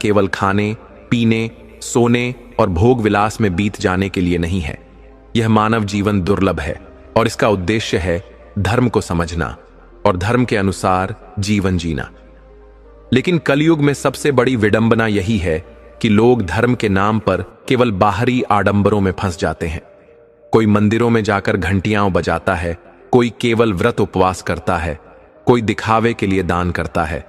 केवल खाने, पीने, सोने और भोग विलास में बीत जाने के लिए नहीं है। यह मानव जीवन दुर्लभ है और इसका उद्देश्य है धर्म को समझना और धर्म के अनुसार जीवन जीना। लेकिन कलयुग में सबसे बड़ी विडंबना यही है कि लोग धर्म के नाम पर केवल बाहरी आडंबरों में फंस जाते हैं। कोई मंदिरों में जाकर घंटियां बजाता है, कोई केवल व्रत उपवास करता है, कोई दिखावे के लिए दान करता है,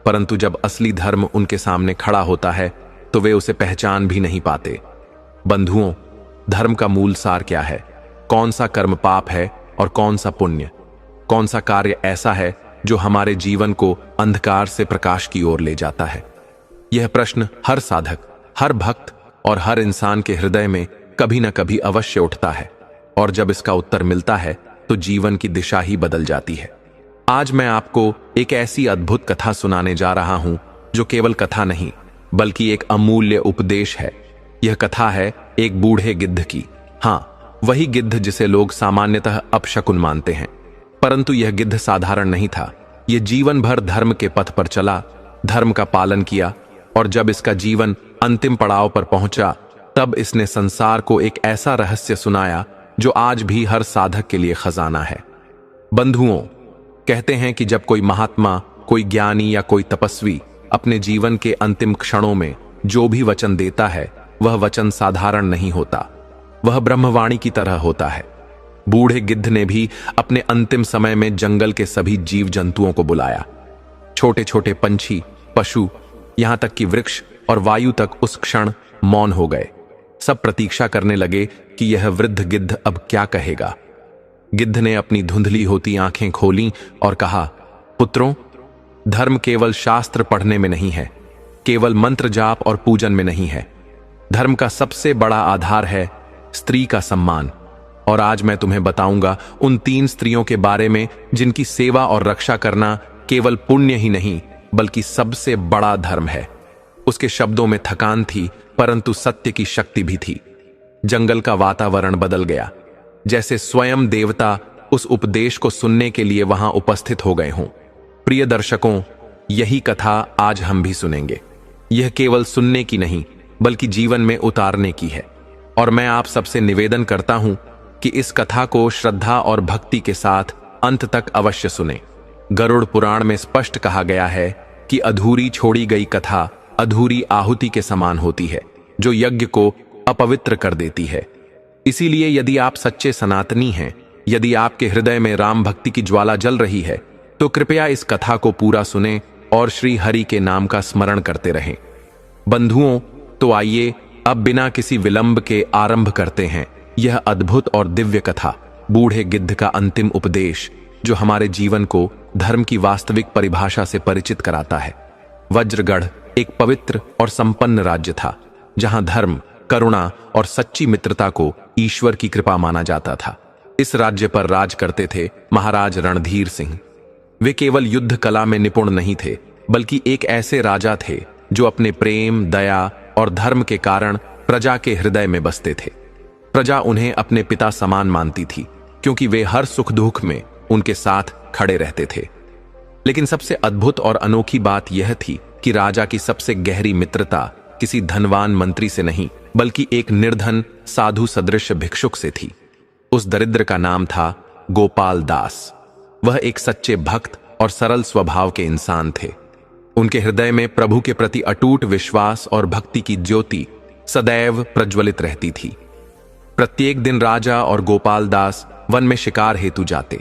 परंतु जब असली धर्म उनके सामने खड़ा होता है तो वे उसे पहचान भी नहीं पाते। बंधुओं, धर्म का मूल सार क्या है? कौन सा कर्म पाप है और कौन सा पुण्य? कौन सा कार्य ऐसा है जो हमारे जीवन को अंधकार से प्रकाश की ओर ले जाता है? यह प्रश्न हर साधक, हर भक्त और हर इंसान के हृदय में कभी न कभी अवश्य उठता है, और जब इसका उत्तर मिलता है तो जीवन की दिशा ही बदल जाती है। आज मैं आपको एक ऐसी अद्भुत कथा सुनाने जा रहा हूं जो केवल कथा नहीं बल्कि एक अमूल्य उपदेश है। यह कथा है एक बूढ़े गिद्ध की। हाँ, वही गिद्ध जिसे लोग सामान्यतः अपशकुन मानते हैं, परंतु यह गिद्ध साधारण नहीं था। यह जीवन भर धर्म के पथ पर चला, धर्म का पालन किया, और जब इसका जीवन अंतिम पड़ाव पर पहुंचा तब इसने संसार को एक ऐसा रहस्य सुनाया जो आज भी हर साधक के लिए खजाना है। बंधुओं, कहते हैं कि जब कोई महात्मा, कोई ज्ञानी या कोई तपस्वी अपने जीवन के अंतिम क्षणों में जो भी वचन देता है वह वचन साधारण नहीं होता, वह ब्रह्मवाणी की तरह होता है। बूढ़े गिद्ध ने भी अपने अंतिम समय में जंगल के सभी जीव जंतुओं को बुलाया। छोटे छोटे पंछी, पशु, यहां तक कि वृक्ष और वायु तक उस क्षण मौन हो गए। सब प्रतीक्षा करने लगे कि यह वृद्ध गिद्ध अब क्या कहेगा। गिद्ध ने अपनी धुंधली होती आंखें खोलीं और कहा, पुत्रों, धर्म केवल शास्त्र पढ़ने में नहीं है, केवल मंत्र जाप और पूजन में नहीं है। धर्म का सबसे बड़ा आधार है स्त्री का सम्मान। और आज मैं तुम्हें बताऊंगा उन 3 स्त्रियों के बारे में जिनकी सेवा और रक्षा करना केवल पुण्य ही नहीं बल्कि सबसे बड़ा धर्म है। उसके शब्दों में थकान थी, परंतु सत्य की शक्ति भी थी। जंगल का वातावरण बदल गया, जैसे स्वयं देवता उस उपदेश को सुनने के लिए वहां उपस्थित हो गए हों। प्रिय दर्शकों, यही कथा आज हम भी सुनेंगे। यह केवल सुनने की नहीं बल्कि जीवन में उतारने की है। और मैं आप सबसे निवेदन करता हूं कि इस कथा को श्रद्धा और भक्ति के साथ अंत तक अवश्य सुने। गरुड़ पुराण में स्पष्ट कहा गया है कि अधूरी छोड़ी गई कथा अधूरी आहुति के समान होती है, जो यज्ञ को अपवित्र कर देती है। इसीलिए यदि आप सच्चे सनातनी हैं, यदि आपके हृदय में राम भक्ति की ज्वाला जल रही है, तो कृपया इस कथा को पूरा सुने और श्री हरि के नाम का स्मरण करते रहें। बंधुओं, तो आइए अब बिना किसी विलंब के आरंभ करते हैं यह अद्भुत और दिव्य कथा, बूढ़े गिद्ध का अंतिम उपदेश, जो हमारे जीवन को धर्म की वास्तविक परिभाषा से परिचित कराता है। वज्रगढ़ एक पवित्र और संपन्न राज्य था, जहां धर्म, करुणा और सच्ची मित्रता को ईश्वर की कृपा माना जाता था। इस राज्य पर राज करते थे महाराज रणधीर सिंह। वे केवल युद्ध कला में निपुण नहीं थे, बल्कि एक ऐसे राजा थे जो अपने प्रेम, दया और धर्म के कारण प्रजा के हृदय में बसते थे। प्रजा उन्हें अपने पिता समान मानती थी, क्योंकि वे हर सुख दुख में उनके साथ खड़े रहते थे। लेकिन सबसे अद्भुत और अनोखी बात यह थी कि राजा की सबसे गहरी मित्रता किसी धनवान मंत्री से नहीं बल्कि एक निर्धन साधु सदृश भिक्षुक से थी। उस दरिद्र का नाम था गोपाल दास। वह एक सच्चे भक्त और सरल स्वभाव के इंसान थे। उनके हृदय में प्रभु के प्रति अटूट विश्वास और भक्ति की ज्योति सदैव प्रज्वलित रहती थी। प्रत्येक दिन राजा और गोपाल दास वन में शिकार हेतु जाते।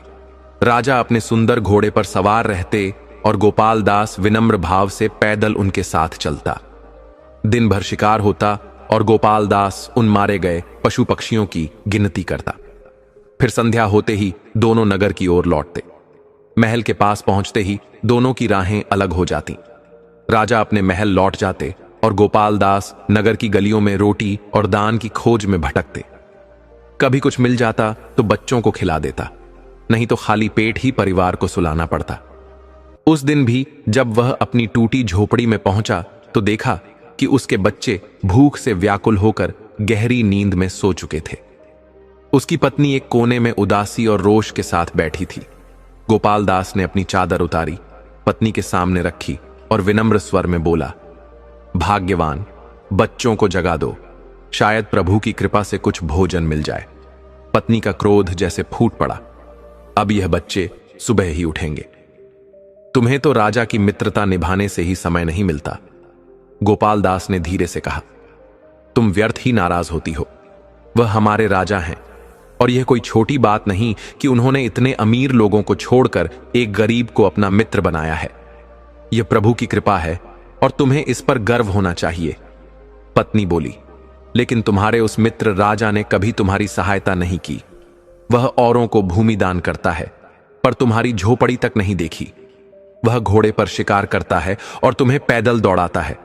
राजा अपने सुंदर घोड़े पर सवार रहते और गोपाल दास विनम्र भाव से पैदल उनके साथ चलता। दिन भर शिकार होता और गोपाल दास उन मारे गए पशु पक्षियों की गिनती करता। फिर संध्या होते ही दोनों नगर की ओर लौटते। महल के पास पहुंचते ही दोनों की राहें अलग हो जाती। राजा अपने महल लौट जाते और गोपाल दास नगर की गलियों में रोटी और दान की खोज में भटकते। कभी कुछ मिल जाता तो बच्चों को खिला देता, नहीं तो खाली पेट ही परिवार को सुलाना पड़ता। उस दिन भी जब वह अपनी टूटी झोपड़ी में पहुंचा तो देखा कि उसके बच्चे भूख से व्याकुल होकर गहरी नींद में सो चुके थे। उसकी पत्नी एक कोने में उदासी और रोष के साथ बैठी थी। गोपाल दास ने अपनी चादर उतारी, पत्नी के सामने रखी और विनम्र स्वर में बोला, भाग्यवान, बच्चों को जगा दो, शायद प्रभु की कृपा से कुछ भोजन मिल जाए। पत्नी का क्रोध जैसे फूट पड़ा। अब यह बच्चे सुबह ही उठेंगे। तुम्हें तो राजा की मित्रता निभाने से ही समय नहीं मिलता, गोपाल दास ने धीरे से कहा। तुम व्यर्थ ही नाराज होती हो। वह हमारे राजा हैं और यह कोई छोटी बात नहीं कि उन्होंने इतने अमीर लोगों को छोड़कर एक गरीब को अपना मित्र बनाया है। यह प्रभु की कृपा है और तुम्हें इस पर गर्व होना चाहिए। पत्नी बोली, लेकिन तुम्हारे उस मित्र राजा ने कभी तुम्हारी सहायता नहीं की। वह औरों को भूमि दान करता है पर तुम्हारी झोपड़ी तक नहीं देखी। वह घोड़े पर शिकार करता है और तुम्हें पैदल दौड़ाता है।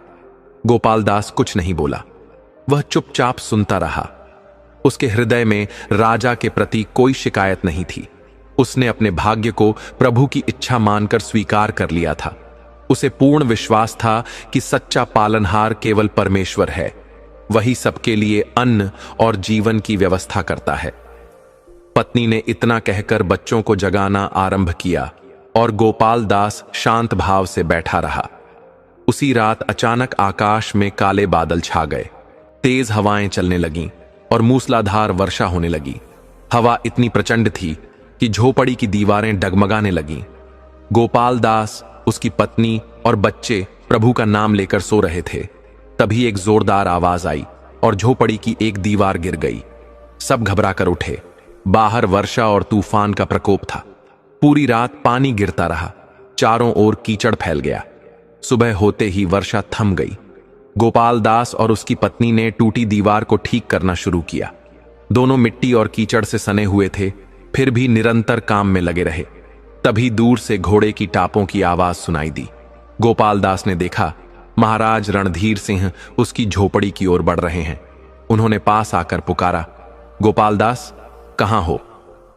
गोपाल दास कुछ नहीं बोला। वह चुपचाप सुनता रहा। उसके हृदय में राजा के प्रति कोई शिकायत नहीं थी। उसने अपने भाग्य को प्रभु की इच्छा मानकर स्वीकार कर लिया था। उसे पूर्ण विश्वास था कि सच्चा पालनहार केवल परमेश्वर है। वही सबके लिए अन्न और जीवन की व्यवस्था करता है। पत्नी ने इतना कहकर बच्चों को जगाना आरंभ किया और गोपाल दास शांत भाव से बैठा रहा। उसी रात अचानक आकाश में काले बादल छा गए। तेज हवाएं चलने लगीं और मूसलाधार वर्षा होने लगी। हवा इतनी प्रचंड थी कि झोपड़ी की दीवारें डगमगाने लगीं। गोपाल दास, उसकी पत्नी और बच्चे प्रभु का नाम लेकर सो रहे थे। तभी एक जोरदार आवाज आई और झोपड़ी की एक दीवार गिर गई। सब घबरा कर उठे। बाहर वर्षा और तूफान का प्रकोप था। पूरी रात पानी गिरता रहा। चारों ओर कीचड़ फैल गया। सुबह होते ही वर्षा थम गई। गोपाल दास और उसकी पत्नी ने टूटी दीवार को ठीक करना शुरू किया। दोनों मिट्टी और कीचड़ से सने हुए थे, फिर भी निरंतर काम में लगे रहे। तभी दूर से घोड़े की टापों की आवाज सुनाई दी। गोपाल दास ने देखा महाराज रणधीर सिंह उसकी झोपड़ी की ओर बढ़ रहे हैं। उन्होंने पास आकर पुकारा, गोपाल दास, कहां हो?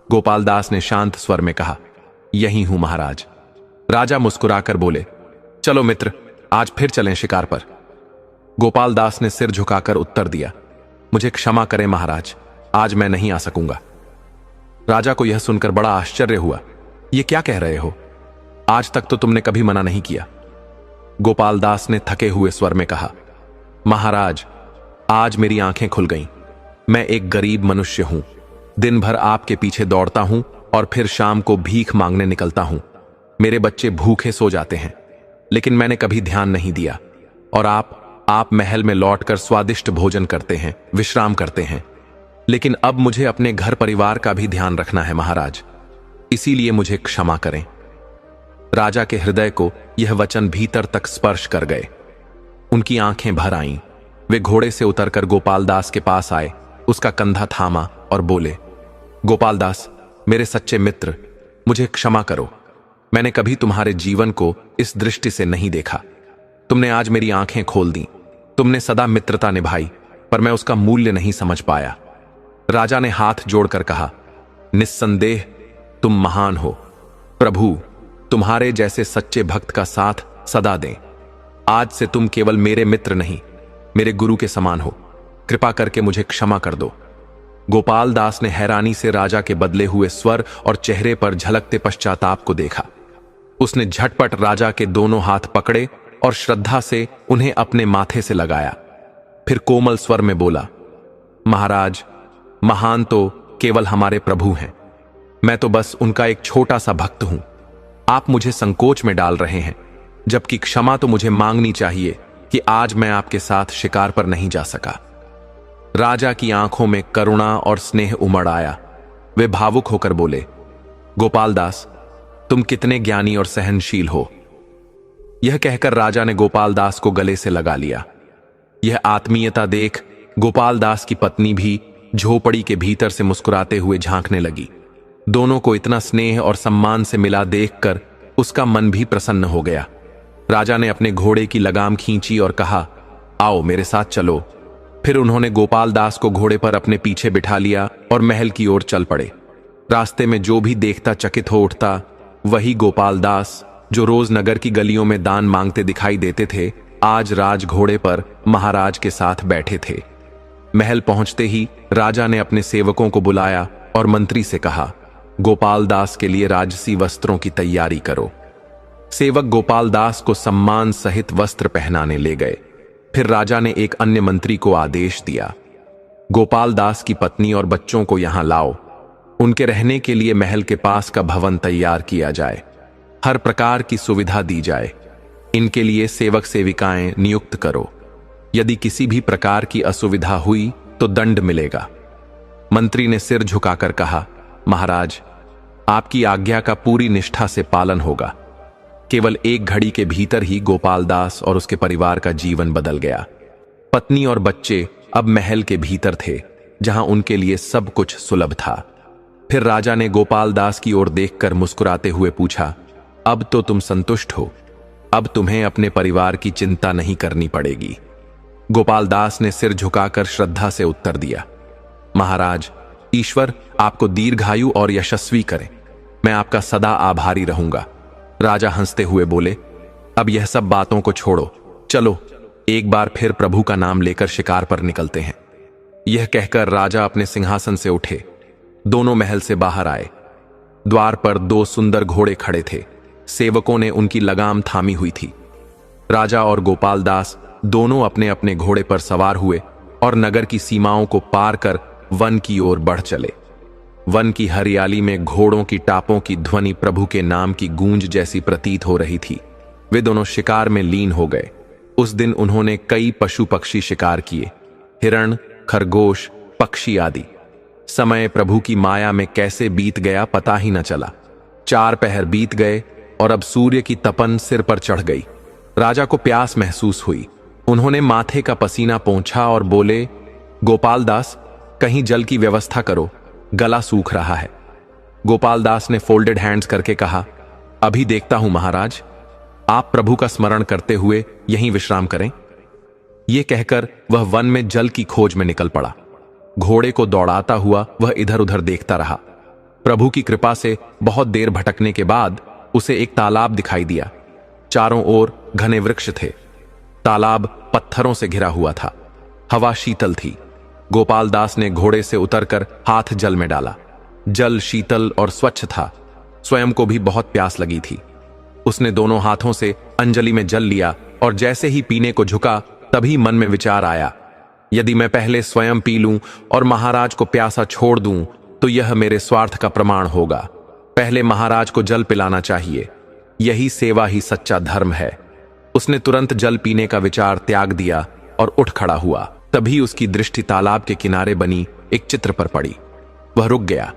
गोपाल दास ने शांत स्वर में कहा, यहीं हूं महाराज। राजा मुस्कुराकर बोले, चलो मित्र, आज फिर चलें शिकार पर। गोपाल दास ने सिर झुकाकर उत्तर दिया, मुझे क्षमा करें महाराज, आज मैं नहीं आ सकूंगा। राजा को यह सुनकर बड़ा आश्चर्य हुआ। ये क्या कह रहे हो? आज तक तो तुमने कभी मना नहीं किया। गोपाल दास ने थके हुए स्वर में कहा, महाराज, आज मेरी आंखें खुल गईं। मैं एक गरीब मनुष्य हूं। दिन भर आपके पीछे दौड़ता हूं और फिर शाम को भीख मांगने निकलता हूं। मेरे बच्चे भूखे सो जाते हैं, लेकिन मैंने कभी ध्यान नहीं दिया। और आप महल में लौटकर स्वादिष्ट भोजन करते हैं, विश्राम करते हैं। लेकिन अब मुझे अपने घर परिवार का भी ध्यान रखना है महाराज, इसीलिए मुझे क्षमा करें। राजा के हृदय को यह वचन भीतर तक स्पर्श कर गए। उनकी आंखें भर आईं। वे घोड़े से उतरकर गोपाल दास के पास आए, उसका कंधा थामा और बोले, गोपाल दास, मेरे सच्चे मित्र, मुझे क्षमा करो। मैंने कभी तुम्हारे जीवन को इस दृष्टि से नहीं देखा। तुमने आज मेरी आंखें खोल दी। तुमने सदा मित्रता निभाई, पर मैं उसका मूल्य नहीं समझ पाया। राजा ने हाथ जोड़कर कहा, निस्संदेह तुम महान हो। प्रभु तुम्हारे जैसे सच्चे भक्त का साथ सदा दें। आज से तुम केवल मेरे मित्र नहीं, मेरे गुरु के समान हो। कृपा करके मुझे क्षमा कर दो। गोपाल दास ने हैरानी से राजा के बदले हुए स्वर और चेहरे पर झलकते पश्चाताप को देखा। उसने झटपट राजा के दोनों हाथ पकड़े और श्रद्धा से उन्हें अपने माथे से लगाया। फिर कोमल स्वर में बोला, महाराज, महान तो केवल हमारे प्रभु हैं। मैं तो बस उनका एक छोटा सा भक्त हूं। आप मुझे संकोच में डाल रहे हैं, जबकि क्षमा तो मुझे मांगनी चाहिए कि आज मैं आपके साथ शिकार पर नहीं जा सका। राजा की आंखों में करुणा और स्नेह उमड़ आया। वे भावुक होकर बोले, गोपाल दास, तुम कितने ज्ञानी और सहनशील हो। यह कहकर राजा ने गोपाल दास को गले से लगा लिया। यह आत्मीयता देख गोपाल दास की पत्नी भी झोपड़ी के भीतर से मुस्कुराते हुए झांकने लगी। दोनों को इतना स्नेह और सम्मान से मिला देखकर उसका मन भी प्रसन्न हो गया। राजा ने अपने घोड़े की लगाम खींची और कहा, आओ मेरे साथ चलो। फिर उन्होंने गोपाल दास को घोड़े पर अपने पीछे बिठा लिया और महल की ओर चल पड़े। रास्ते में जो भी देखता चकित हो उठता। वही गोपाल दास जो रोज नगर की गलियों में दान मांगते दिखाई देते थे, आज राज घोड़े पर महाराज के साथ बैठे थे। महल पहुंचते ही राजा ने अपने सेवकों को बुलाया और मंत्री से कहा, गोपाल दास के लिए राजसी वस्त्रों की तैयारी करो। सेवक गोपाल दास को सम्मान सहित वस्त्र पहनाने ले गए। फिर राजा ने एक अन्य मंत्री को आदेश दिया, गोपाल दास की पत्नी और बच्चों को यहां लाओ। उनके रहने के लिए महल के पास का भवन तैयार किया जाए। हर प्रकार की सुविधा दी जाए। इनके लिए सेवक सेविकाएं नियुक्त करो। यदि किसी भी प्रकार की असुविधा हुई तो दंड मिलेगा। मंत्री ने सिर झुकाकर कहा, महाराज, आपकी आज्ञा का पूरी निष्ठा से पालन होगा। केवल एक घड़ी के भीतर ही गोपाल दास और उसके परिवार का जीवन बदल गया। पत्नी और बच्चे अब महल के भीतर थे, जहां उनके लिए सब कुछ सुलभ था। फिर राजा ने गोपाल दास की ओर देखकर मुस्कुराते हुए पूछा, अब तो तुम संतुष्ट हो? अब तुम्हें अपने परिवार की चिंता नहीं करनी पड़ेगी। गोपाल दास ने सिर झुकाकर श्रद्धा से उत्तर दिया, महाराज, ईश्वर आपको दीर्घायु और यशस्वी करे। मैं आपका सदा आभारी रहूंगा। राजा हंसते हुए बोले, अब यह सब बातों को छोड़ो, चलो एक बार फिर प्रभु का नाम लेकर शिकार पर निकलते हैं। यह कहकर राजा अपने सिंहासन से उठे। दोनों महल से बाहर आए। द्वार पर दो सुंदर घोड़े खड़े थे। सेवकों ने उनकी लगाम थामी हुई थी। राजा और गोपाल दास दोनों अपने अपने घोड़े पर सवार हुए और नगर की सीमाओं को पार कर वन की ओर बढ़ चले। वन की हरियाली में घोड़ों की टापों की ध्वनि प्रभु के नाम की गूंज जैसी प्रतीत हो रही थी। वे दोनों शिकार में लीन हो गए। उस दिन उन्होंने कई पशु पक्षी शिकार किए, हिरण, खरगोश, पक्षी आदि। समय प्रभु की माया में कैसे बीत गया पता ही न चला। 4 पहर बीत गए और अब सूर्य की तपन सिर पर चढ़ गई। राजा को प्यास महसूस हुई। उन्होंने माथे का पसीना पोंछा और बोले, गोपाल दास, कहीं जल की व्यवस्था करो, गला सूख रहा है। गोपाल दास ने फोल्डेड हैंड्स करके कहा, अभी देखता हूं महाराज। आप प्रभु का स्मरण करते हुए यहीं विश्राम करें। यह कहकर वह वन में जल की खोज में निकल पड़ा। घोड़े को दौड़ाता हुआ वह इधर उधर देखता रहा। प्रभु की कृपा से बहुत देर भटकने के बाद उसे एक तालाब दिखाई दिया। चारों ओर घने वृक्ष थे। तालाब पत्थरों से घिरा हुआ था। हवा शीतल थी। गोपाल दास ने घोड़े से उतरकर हाथ जल में डाला। जल शीतल और स्वच्छ था। स्वयं को भी बहुत प्यास लगी थी। उसने दोनों हाथों से अंजलि में जल लिया और जैसे ही पीने को झुका तभी मन में विचार आया, यदि मैं पहले स्वयं पी लूं और महाराज को प्यासा छोड़ दूं तो यह मेरे स्वार्थ का प्रमाण होगा। पहले महाराज को जल पिलाना चाहिए। यही सेवा ही सच्चा धर्म है। उसने तुरंत जल पीने का विचार त्याग दिया और उठ खड़ा हुआ। तभी उसकी दृष्टि तालाब के किनारे बनी एक चित्र पर पड़ी। वह रुक गया।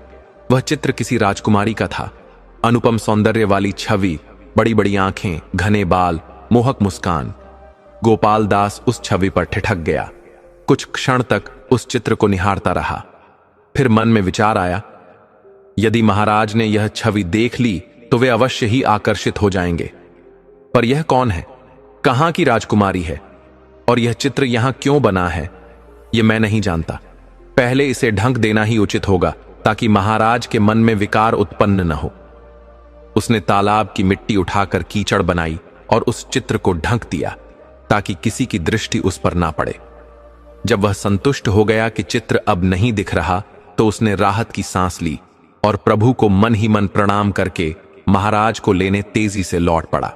वह चित्र किसी राजकुमारी का था। अनुपम सौंदर्य वाली छवि, बड़ी बड़ी आंखें, घने बाल, मोहक मुस्कान। गोपाल दास उस छवि पर ठिठक गया। कुछ क्षण तक उस चित्र को निहारता रहा। फिर मन में विचार आया, यदि महाराज ने यह छवि देख ली तो वे अवश्य ही आकर्षित हो जाएंगे। पर यह कौन है? कहां की राजकुमारी है? और यह चित्र यहां क्यों बना है? यह मैं नहीं जानता। पहले इसे ढंक देना ही उचित होगा ताकि महाराज के मन में विकार उत्पन्न न हो। उसने तालाब की मिट्टी उठाकर कीचड़ बनाई और उस चित्र को ढंक दिया ताकि किसी की दृष्टि उस पर ना पड़े। जब वह संतुष्ट हो गया कि चित्र अब नहीं दिख रहा तो उसने राहत की सांस ली और प्रभु को मन ही मन प्रणाम करके महाराज को लेने तेजी से लौट पड़ा।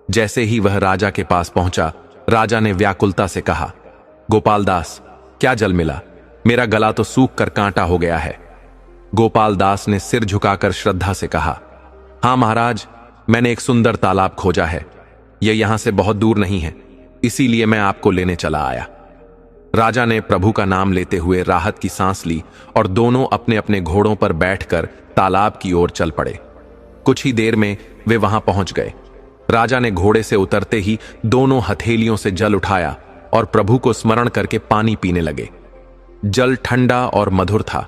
जैसे ही वह राजा के पास पहुंचा, राजा ने व्याकुलता से कहा, गोपाल दास, क्या जल मिला? मेरा गला तो सूख कर कांटा हो गया है। गोपाल दास ने सिर झुकाकर श्रद्धा से कहा, हां महाराज, मैंने एक सुंदर तालाब खोजा है। यह यहां से बहुत दूर नहीं है, इसीलिए मैं आपको लेने चला आया। राजा ने प्रभु का नाम लेते हुए राहत की सांस ली और दोनों अपने अपने घोड़ों पर बैठकर तालाब की ओर चल पड़े। कुछ ही देर में वे वहां पहुंच गए। राजा ने घोड़े से उतरते ही दोनों हथेलियों से जल उठाया और प्रभु को स्मरण करके पानी पीने लगे। जल ठंडा और मधुर था।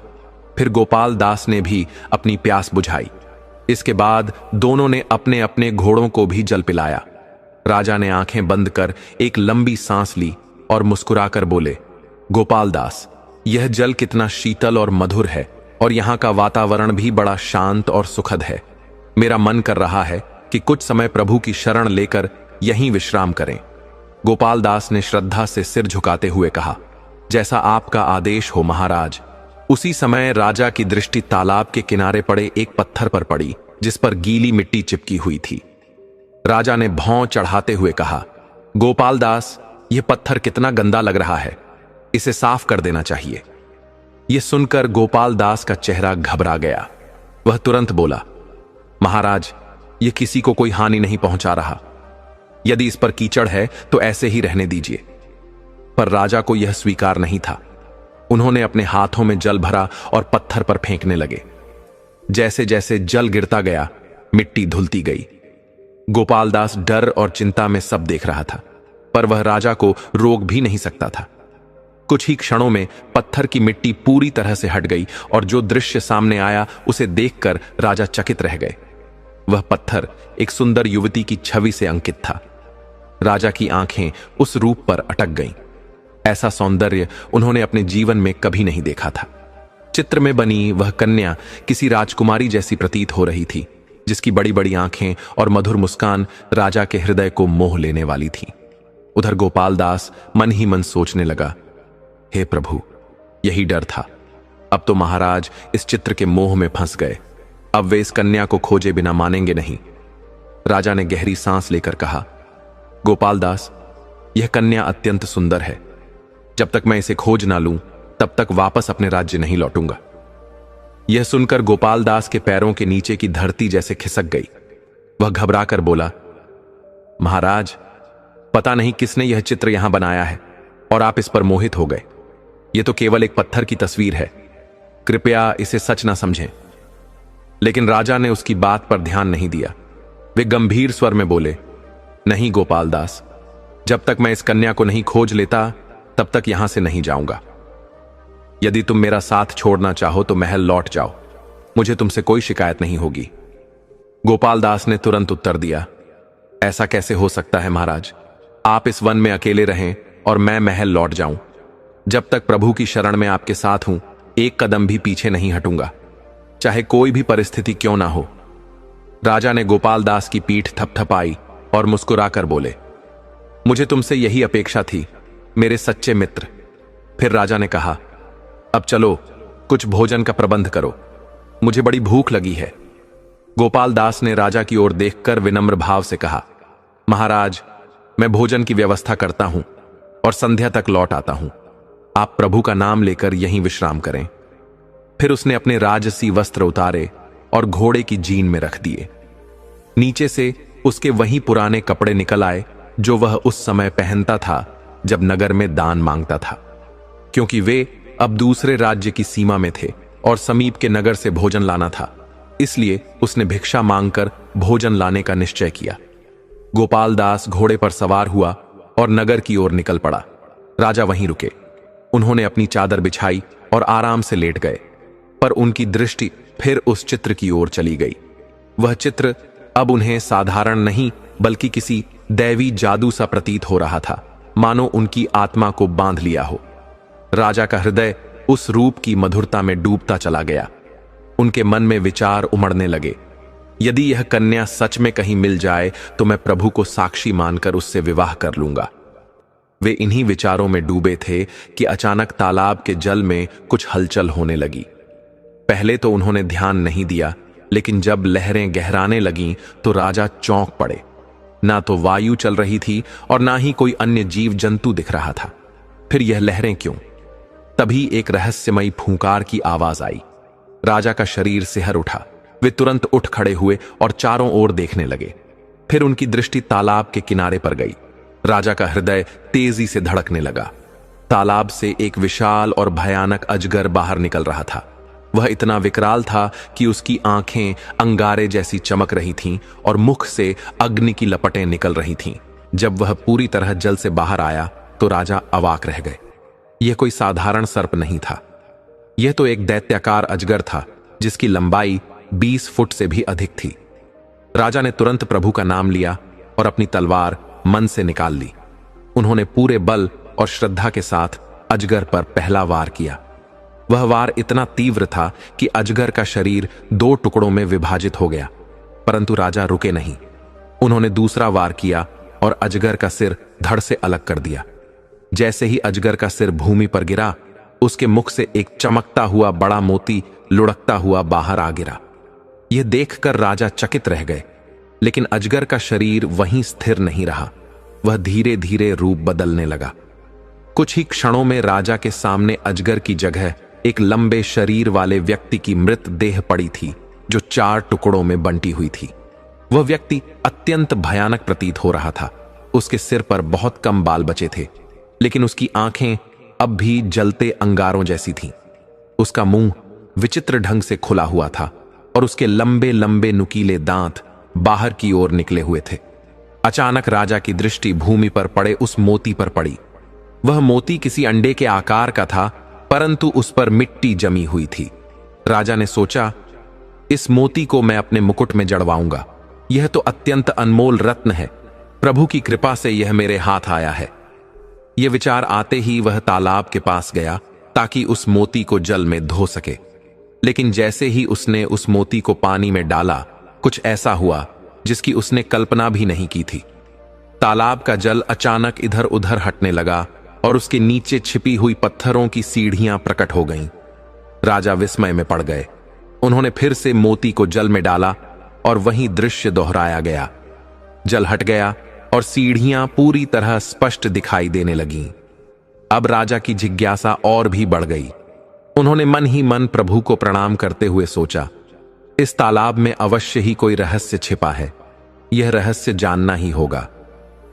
फिर गोपाल दास ने भी अपनी प्यास बुझाई। इसके बाद दोनों ने अपने अपने घोड़ों को भी जल पिलाया। राजा ने आंखें बंद कर एक लंबी सांस ली और मुस्कुराकर बोले, गोपाल दास, यह जल कितना शीतल और मधुर है और यहां का वातावरण भी बड़ा शांत और सुखद है। मेरा मन कर रहा है कि कुछ समय प्रभु की शरण लेकर यहीं विश्राम करें। गोपाल दास ने श्रद्धा से सिर झुकाते हुए कहा, जैसा आपका आदेश हो महाराज। उसी समय राजा की दृष्टि तालाब के किनारे पड़े एक पत्थर पर पड़ी जिस पर गीली मिट्टी चिपकी हुई थी। राजा ने भौं चढ़ाते हुए कहा, गोपाल दास, यह पत्थर कितना गंदा लग रहा है, इसे साफ कर देना चाहिए। यह सुनकर गोपाल दास का चेहरा घबरा गया। वह तुरंत बोला, महाराज, यह किसी को कोई हानि नहीं पहुंचा रहा। यदि इस पर कीचड़ है तो ऐसे ही रहने दीजिए। पर राजा को यह स्वीकार नहीं था। उन्होंने अपने हाथों में जल भरा और पत्थर पर फेंकने लगे। जैसे जैसे जल गिरता गया, मिट्टी धुलती गई। गोपाल दास डर और चिंता में सब देख रहा था, पर वह राजा को रोक भी नहीं सकता था। कुछ ही क्षणों में पत्थर की मिट्टी पूरी तरह से हट गई और जो दृश्य सामने आया उसे देखकर राजा चकित रह गए। वह पत्थर एक सुंदर युवती की छवि से अंकित था। राजा की आंखें उस रूप पर अटक गईं। ऐसा सौंदर्य उन्होंने अपने जीवन में कभी नहीं देखा था। चित्र में बनी वह कन्या किसी राजकुमारी जैसी प्रतीत हो रही थी, जिसकी बड़ी बड़ी आंखें और मधुर मुस्कान राजा के हृदय को मोह लेने वाली थी। उधर गोपाल दास मन ही मन सोचने लगा, हे प्रभु, यही डर था। अब तो महाराज इस चित्र के मोह में फंस गए। अब वे इस कन्या को खोजे बिना मानेंगे नहीं। राजा ने गहरी सांस लेकर कहा, गोपाल दास, यह कन्या अत्यंत सुंदर है। जब तक मैं इसे खोज ना लूं, तब तक वापस अपने राज्य नहीं लौटूंगा। यह सुनकर गोपाल दास के पैरों के नीचे की धरती जैसे खिसक गई। वह घबरा कर बोला, महाराज, पता नहीं किसने यह चित्र यहां बनाया है और आप इस पर मोहित हो गए। यह तो केवल एक पत्थर की तस्वीर है। कृपया इसे सच ना समझें। लेकिन राजा ने उसकी बात पर ध्यान नहीं दिया। वे गंभीर स्वर में बोले, नहीं गोपाल दास, जब तक मैं इस कन्या को नहीं खोज लेता तब तक यहां से नहीं जाऊंगा। यदि तुम मेरा साथ छोड़ना चाहो तो महल लौट जाओ, मुझे तुमसे कोई शिकायत नहीं होगी। गोपाल दास ने तुरंत उत्तर दिया, ऐसा कैसे हो सकता है महाराज? आप इस वन में अकेले रहें और मैं महल लौट जाऊं। जब तक प्रभु की शरण में आपके साथ हूं, एक कदम भी पीछे नहीं हटूंगा, चाहे कोई भी परिस्थिति क्यों ना हो। राजा ने गोपाल दास की पीठ थपथपाई और मुस्कुराकर बोले, मुझे तुमसे यही अपेक्षा थी मेरे सच्चे मित्र। फिर राजा ने कहा, अब चलो कुछ भोजन का प्रबंध करो, मुझे बड़ी भूख लगी है। गोपाल दास ने राजा की ओर देखकर विनम्र भाव से कहा, महाराज, मैं भोजन की व्यवस्था करता हूं और संध्या तक लौट आता हूं। आप प्रभु का नाम लेकर यहीं विश्राम करें। फिर उसने अपने राजसी वस्त्र उतारे और घोड़े की जीन में रख दिए। नीचे से उसके वही पुराने कपड़े निकल आए जो वह उस समय पहनता था जब नगर में दान मांगता था। क्योंकि वे अब दूसरे राज्य की सीमा में थे और समीप के नगर से भोजन लाना था, इसलिए उसने भिक्षा मांगकर भोजन लाने का निश्चय किया। गोपाल दास घोड़े पर सवार हुआ और नगर की ओर निकल पड़ा। राजा वहीं रुके। उन्होंने अपनी चादर बिछाई और आराम से लेट गए, पर उनकी दृष्टि फिर उस चित्र की ओर चली गई। वह चित्र अब उन्हें साधारण नहीं बल्कि किसी दैवी जादू सा प्रतीत हो रहा था, मानो उनकी आत्मा को बांध लिया हो। राजा का हृदय उस रूप की मधुरता में डूबता चला गया। उनके मन में विचार उमड़ने लगे, यदि यह कन्या सच में कहीं मिल जाए तो मैं प्रभु को साक्षी मानकर उससे विवाह कर लूंगा। वे इन्हीं विचारों में डूबे थे कि अचानक तालाब के जल में कुछ हलचल होने लगी। पहले तो उन्होंने ध्यान नहीं दिया, लेकिन जब लहरें गहराने लगीं तो राजा चौंक पड़े। ना तो वायु चल रही थी और ना ही कोई अन्य जीव जंतु दिख रहा था। फिर यह लहरें क्यों? तभी एक रहस्यमयी फूंकार की आवाज आई। राजा का शरीर सिहर उठा। वे तुरंत उठ खड़े हुए और चारों ओर देखने लगे। फिर उनकी दृष्टि तालाब के किनारे पर गई। राजा का हृदय तेजी से धड़कने लगा। तालाब से एक विशाल और भयानक अजगर बाहर निकल रहा था। वह इतना विकराल था कि उसकी आंखें अंगारे जैसी चमक रही थीं और मुख से अग्नि की लपटें निकल रही थीं। जब वह पूरी तरह जल से बाहर आया तो राजा अवाक रह गए। यह कोई साधारण सर्प नहीं था। यह तो एक दैत्याकार अजगर था जिसकी लंबाई 20 फुट से भी अधिक थी। राजा ने तुरंत प्रभु का नाम लिया और अपनी तलवार मन से निकाल ली। उन्होंने पूरे बल और श्रद्धा के साथ अजगर पर पहला वार किया। वह वार इतना तीव्र था कि अजगर का शरीर 2 टुकड़ों में विभाजित हो गया, परंतु राजा रुके नहीं। उन्होंने दूसरा वार किया और अजगर का सिर धड़ से अलग कर दिया। जैसे ही अजगर का सिर भूमि पर गिरा, उसके मुख से एक चमकता हुआ बड़ा मोती लुढ़कता हुआ बाहर आ गिरा। यह देखकर राजा चकित रह गए, लेकिन अजगर का शरीर वहीं स्थिर नहीं रहा। वह धीरे धीरे रूप बदलने लगा। कुछ ही क्षणों में राजा के सामने अजगर की जगह एक लंबे शरीर वाले व्यक्ति की मृत देह पड़ी थी, जो 4 टुकड़ों में बंटी हुई थी। वह व्यक्ति अत्यंत भयानक प्रतीत हो रहा था। उसके सिर पर बहुत कम बाल बचे थे, लेकिन उसकी आंखें अब भी जलते अंगारों जैसी थीं। उसका मुंह विचित्र ढंग से खुला हुआ था और उसके लंबे लंबे नुकीले दांत बाहर की ओर निकले हुए थे। अचानक राजा की दृष्टि भूमि पर पड़े उस मोती पर पड़ी। वह मोती किसी अंडे के आकार का था, परंतु उस पर मिट्टी जमी हुई थी। राजा ने सोचा, इस मोती को मैं अपने मुकुट में जड़वाऊंगा। यह तो अत्यंत अनमोल रत्न है। प्रभु की कृपा से यह मेरे हाथ आया है। यह विचार आते ही वह तालाब के पास गया ताकि उस मोती को जल में धो सके। लेकिन जैसे ही उसने उस मोती को पानी में डाला, कुछ ऐसा हुआ जिसकी उसने कल्पना भी नहीं की थी। तालाब का जल अचानक इधर उधर हटने लगा और उसके नीचे छिपी हुई पत्थरों की सीढ़ियां प्रकट हो गईं। राजा विस्मय में पड़ गए। उन्होंने फिर से मोती को जल में डाला और वही दृश्य दोहराया गया। जल हट गया और सीढ़ियां पूरी तरह स्पष्ट दिखाई देने लगीं। अब राजा की जिज्ञासा और भी बढ़ गई। उन्होंने मन ही मन प्रभु को प्रणाम करते हुए सोचा, इस तालाब में अवश्य ही कोई रहस्य छिपा है। यह रहस्य जानना ही होगा।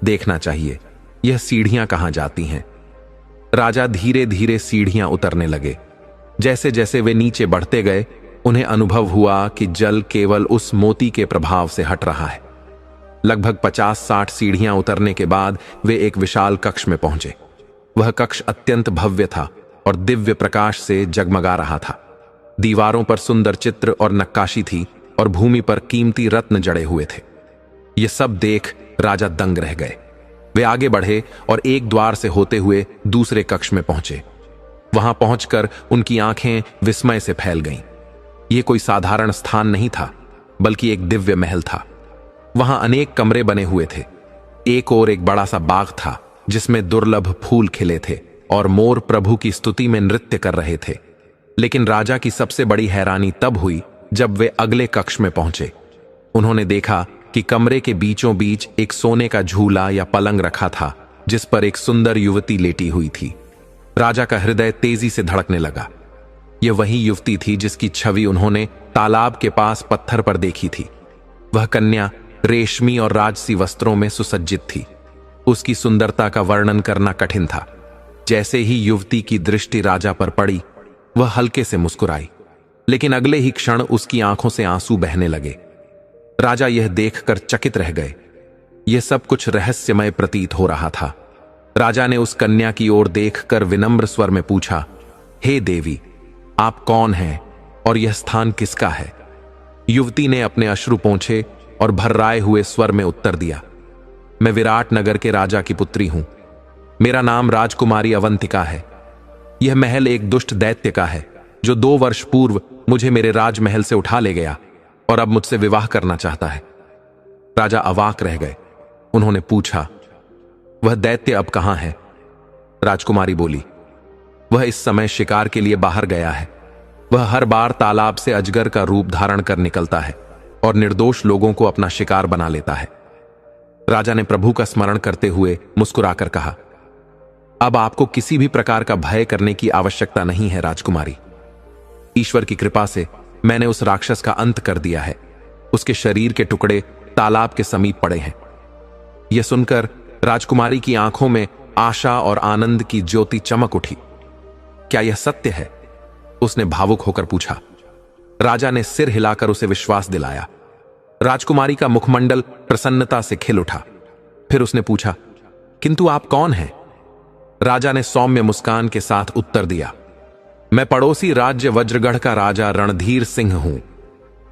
देखना चाहिए यह सीढ़ियां कहां जाती हैं। राजा धीरे धीरे सीढ़ियां उतरने लगे। जैसे जैसे वे नीचे बढ़ते गए, उन्हें अनुभव हुआ कि जल केवल उस मोती के प्रभाव से हट रहा है। लगभग 50-60 सीढ़ियां उतरने के बाद वे एक विशाल कक्ष में पहुंचे। वह कक्ष अत्यंत भव्य था और दिव्य प्रकाश से जगमगा रहा था। दीवारों पर सुंदर चित्र और नक्काशी थी और भूमि पर कीमती रत्न जड़े हुए थे। ये सब देख राजा दंग रह गए। वे आगे बढ़े और एक द्वार से होते हुए दूसरे कक्ष में पहुंचे। वहां पहुंचकर उनकी आंखें विस्मय से फैल गईं। यह कोई साधारण स्थान नहीं था, बल्कि एक दिव्य महल था। वहां अनेक कमरे बने हुए थे। एक और एक बड़ा सा बाग था जिसमें दुर्लभ फूल खिले थे और मोर प्रभु की स्तुति में नृत्य कर रहे थे। लेकिन राजा की सबसे बड़ी हैरानी तब हुई जब वे अगले कक्ष में पहुंचे। उन्होंने देखा कि कमरे के बीचों बीच एक सोने का झूला या पलंग रखा था, जिस पर एक सुंदर युवती लेटी हुई थी। राजा का हृदय तेजी से धड़कने लगा। यह वही युवती थी जिसकी छवि उन्होंने तालाब के पास पत्थर पर देखी थी। वह कन्या रेशमी और राजसी वस्त्रों में सुसज्जित थी। उसकी सुंदरता का वर्णन करना कठिन था। जैसे ही युवती की दृष्टि राजा पर पड़ी, वह हल्के से मुस्कुराई, लेकिन अगले ही क्षण उसकी आंखों से आंसू बहने लगे। राजा यह देखकर चकित रह गए। यह सब कुछ रहस्यमय प्रतीत हो रहा था। राजा ने उस कन्या की ओर देखकर विनम्र स्वर में पूछा, हे देवी, आप कौन हैं और यह स्थान किसका है? युवती ने अपने अश्रु पोंछे और भर्राए हुए स्वर में उत्तर दिया, मैं विराट नगर के राजा की पुत्री हूं। मेरा नाम राजकुमारी अवंतिका है। यह महल एक दुष्ट दैत्य का है, जो 2 वर्ष पूर्व मुझे मेरे राजमहल से उठा ले गया और अब मुझसे विवाह करना चाहता है। राजा अवाक रह गए। उन्होंने पूछा, वह दैत्य अब कहां है? राजकुमारी बोली, वह इस समय शिकार के लिए बाहर गया है। वह हर बार तालाब से अजगर का रूप धारण कर निकलता है और निर्दोष लोगों को अपना शिकार बना लेता है। राजा ने प्रभु का स्मरण करते हुए मुस्कुराकर कहा, अब आपको किसी भी प्रकार का भय करने की आवश्यकता नहीं है राजकुमारी। ईश्वर की कृपा से मैंने उस राक्षस का अंत कर दिया है। उसके शरीर के टुकड़े तालाब के समीप पड़े हैं। यह सुनकर राजकुमारी की आंखों में आशा और आनंद की ज्योति चमक उठी। क्या यह सत्य है? उसने भावुक होकर पूछा। राजा ने सिर हिलाकर उसे विश्वास दिलाया। राजकुमारी का मुखमंडल प्रसन्नता से खिल उठा। फिर उसने पूछा, किंतु आप कौन हैं? राजा ने सौम्य मुस्कान के साथ उत्तर दिया, मैं पड़ोसी राज्य वज्रगढ़ का राजा रणधीर सिंह हूं।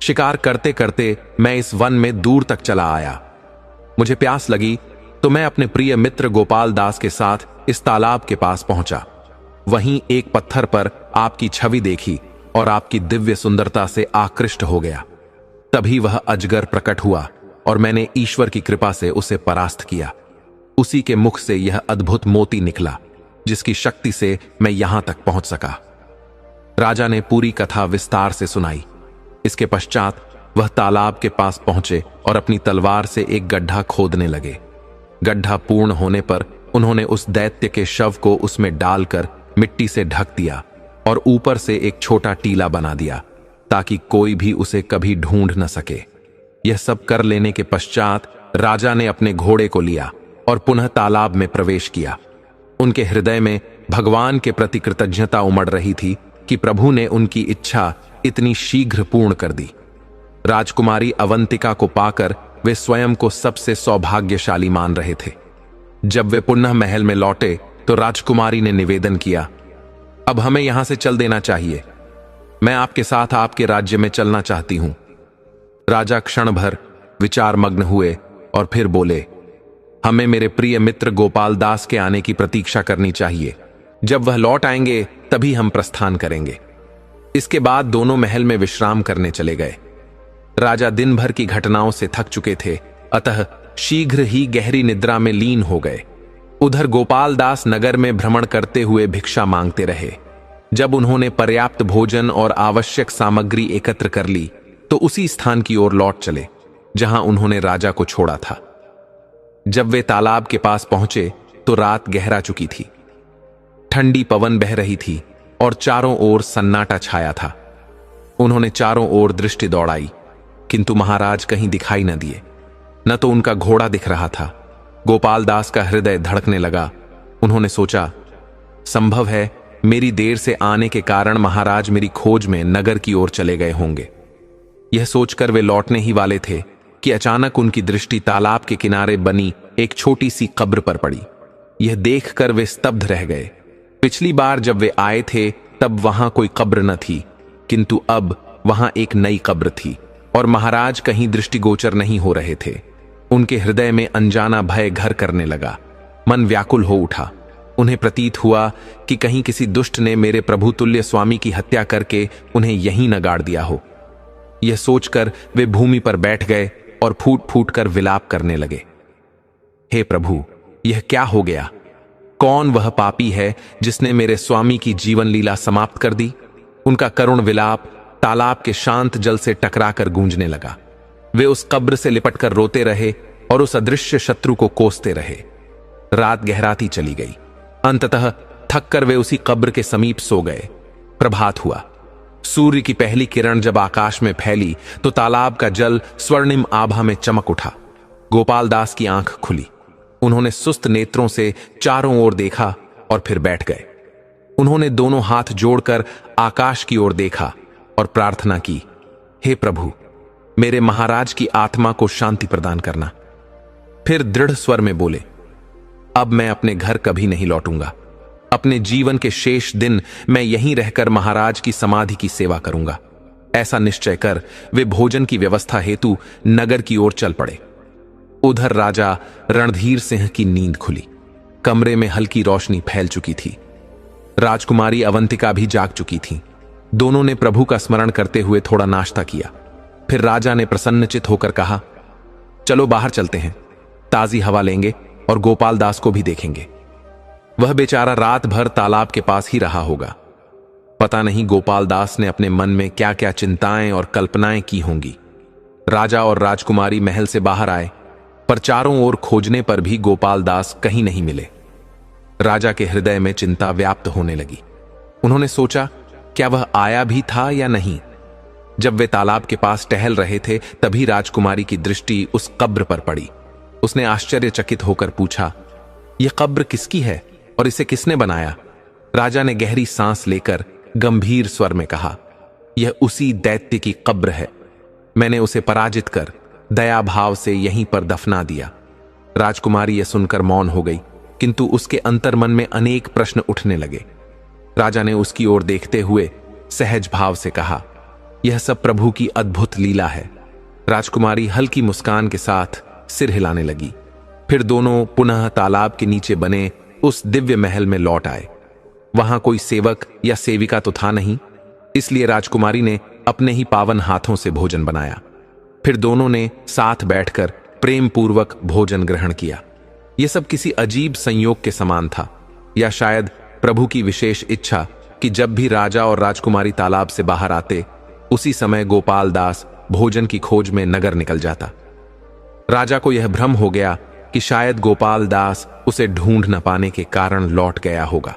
शिकार करते करते मैं इस वन में दूर तक चला आया। मुझे प्यास लगी तो मैं अपने प्रिय मित्र गोपाल दास के साथ इस तालाब के पास पहुंचा। वहीं एक पत्थर पर आपकी छवि देखी और आपकी दिव्य सुंदरता से आकृष्ट हो गया। तभी वह अजगर प्रकट हुआ और मैंने ईश्वर की कृपा से उसे परास्त किया। उसी के मुख से यह अद्भुत मोती निकला, जिसकी शक्ति से मैं यहां तक पहुंच सका। राजा ने पूरी कथा विस्तार से सुनाई। इसके पश्चात वह तालाब के पास पहुंचे और अपनी तलवार से एक गड्ढा खोदने लगे। गड्ढा पूर्ण होने पर उन्होंने उस दैत्य के शव को उसमें डालकर मिट्टी से ढक दिया और ऊपर से एक छोटा टीला बना दिया ताकि कोई भी उसे कभी ढूंढ न सके। यह सब कर लेने के पश्चात राजा ने अपने घोड़े को लिया और पुनः तालाब में प्रवेश किया। उनके हृदय में भगवान के प्रति कृतज्ञता उमड़ रही थी कि प्रभु ने उनकी इच्छा इतनी शीघ्र पूर्ण कर दी। राजकुमारी अवंतिका को पाकर वे स्वयं को सबसे सौभाग्यशाली मान रहे थे। जब वे पुनः महल में लौटे तो राजकुमारी ने निवेदन किया, अब हमें यहां से चल देना चाहिए। मैं आपके साथ आपके राज्य में चलना चाहती हूं। राजा क्षण भर विचारमग्न हुए और फिर बोले, हमें मेरे प्रिय मित्र गोपाल दास के आने की प्रतीक्षा करनी चाहिए। जब वह लौट आएंगे तभी हम प्रस्थान करेंगे। इसके बाद दोनों महल में विश्राम करने चले गए। राजा दिन भर की घटनाओं से थक चुके थे, अतः शीघ्र ही गहरी निद्रा में लीन हो गए। उधर गोपाल दास नगर में भ्रमण करते हुए भिक्षा मांगते रहे। जब उन्होंने पर्याप्त भोजन और आवश्यक सामग्री एकत्र कर ली तो उसी स्थान की ओर लौट चले जहां उन्होंने राजा को छोड़ा था। जब वे तालाब के पास पहुंचे तो रात गहरा चुकी थी। ठंडी पवन बह रही थी और चारों ओर सन्नाटा छाया था। उन्होंने चारों ओर दृष्टि दौड़ाई, किंतु महाराज कहीं दिखाई न दिए। न तो उनका घोड़ा दिख रहा था। गोपाल दास का हृदय धड़कने लगा। उन्होंने सोचा, संभव है मेरी देर से आने के कारण महाराज मेरी खोज में नगर की ओर चले गए होंगे। यह सोचकर वे लौटने ही वाले थे कि अचानक उनकी दृष्टि तालाब के किनारे बनी एक छोटी सी कब्र पर पड़ी। यह देखकर वे स्तब्ध रह गए। पिछली बार जब वे आए थे तब वहां कोई कब्र न थी, किंतु अब वहां एक नई कब्र थी और महाराज कहीं दृष्टिगोचर नहीं हो रहे थे। उनके हृदय में अनजाना भय घर करने लगा। मन व्याकुल हो उठा। उन्हें प्रतीत हुआ कि कहीं किसी दुष्ट ने मेरे प्रभु तुल्य स्वामी की हत्या करके उन्हें यहीं न गाड़ दिया हो। यह सोचकर वे भूमि पर बैठ गए और फूट फूट कर विलाप करने लगे। हे प्रभु, यह क्या हो गया? कौन वह पापी है जिसने मेरे स्वामी की जीवन लीला समाप्त कर दी? उनका करुण विलाप तालाब के शांत जल से टकराकर गूंजने लगा। वे उस कब्र से लिपटकर रोते रहे और उस अदृश्य शत्रु को कोसते रहे। रात गहराती चली गई। अंततः थककर वे उसी कब्र के समीप सो गए। प्रभात हुआ। सूर्य की पहली किरण जब आकाश में फैली तो तालाब का जल स्वर्णिम आभा में चमक उठा। गोपाल दास की आंख खुली। उन्होंने सुस्त नेत्रों से चारों ओर देखा और फिर बैठ गए। उन्होंने दोनों हाथ जोड़कर आकाश की ओर देखा और प्रार्थना की, हे प्रभु, मेरे महाराज की आत्मा को शांति प्रदान करना। फिर दृढ़ स्वर में बोले, अब मैं अपने घर कभी नहीं लौटूंगा। अपने जीवन के शेष दिन मैं यहीं रहकर महाराज की समाधि की सेवा करूंगा। ऐसा निश्चय कर वे भोजन की व्यवस्था हेतु नगर की ओर चल पड़े। उधर राजा रणधीर सिंह की नींद खुली। कमरे में हल्की रोशनी फैल चुकी थी। राजकुमारी अवंतिका भी जाग चुकी थी। दोनों ने प्रभु का स्मरण करते हुए थोड़ा नाश्ता किया। फिर राजा ने प्रसन्नचित होकर कहा, चलो बाहर चलते हैं, ताजी हवा लेंगे और गोपाल दास को भी देखेंगे। वह बेचारा रात भर तालाब के पास ही रहा होगा। पता नहीं गोपाल दास ने अपने मन में क्या क्या चिंताएं और कल्पनाएं की होंगी। राजा और राजकुमारी महल से बाहर आए, पर चारों ओर खोजने पर भी गोपाल दास कहीं नहीं मिले। राजा के हृदय में चिंता व्याप्त होने लगी। उन्होंने सोचा, क्या वह आया भी था या नहीं? जब वे तालाब के पास टहल रहे थे तभी राजकुमारी की दृष्टि उस कब्र पर पड़ी। उसने आश्चर्यचकित होकर पूछा, यह कब्र किसकी है और इसे किसने बनाया? राजा ने गहरी सांस लेकर गंभीर स्वर में कहा, यह उसी दैत्य की कब्र है। मैंने उसे पराजित कर दया भाव से यहीं पर दफना दिया। राजकुमारी यह सुनकर मौन हो गई, किंतु उसके अंतर्मन में अनेक प्रश्न उठने लगे। राजा ने उसकी ओर देखते हुए सहज भाव से कहा, यह सब प्रभु की अद्भुत लीला है। राजकुमारी हल्की मुस्कान के साथ सिर हिलाने लगी। फिर दोनों पुनः तालाब के नीचे बने उस दिव्य महल में लौट आए। वहां कोई सेवक या सेविका तो था नहीं, इसलिए राजकुमारी ने अपने ही पावन हाथों से भोजन बनाया। फिर दोनों ने साथ बैठकर प्रेम पूर्वक भोजन ग्रहण किया। यह सब किसी अजीब संयोग के समान था, या शायद प्रभु की विशेष इच्छा कि जब भी राजा और राजकुमारी तालाब से बाहर आते उसी समय गोपाल दास भोजन की खोज में नगर निकल जाता। राजा को यह भ्रम हो गया कि शायद गोपाल दास उसे ढूंढ न पाने के कारण लौट गया होगा।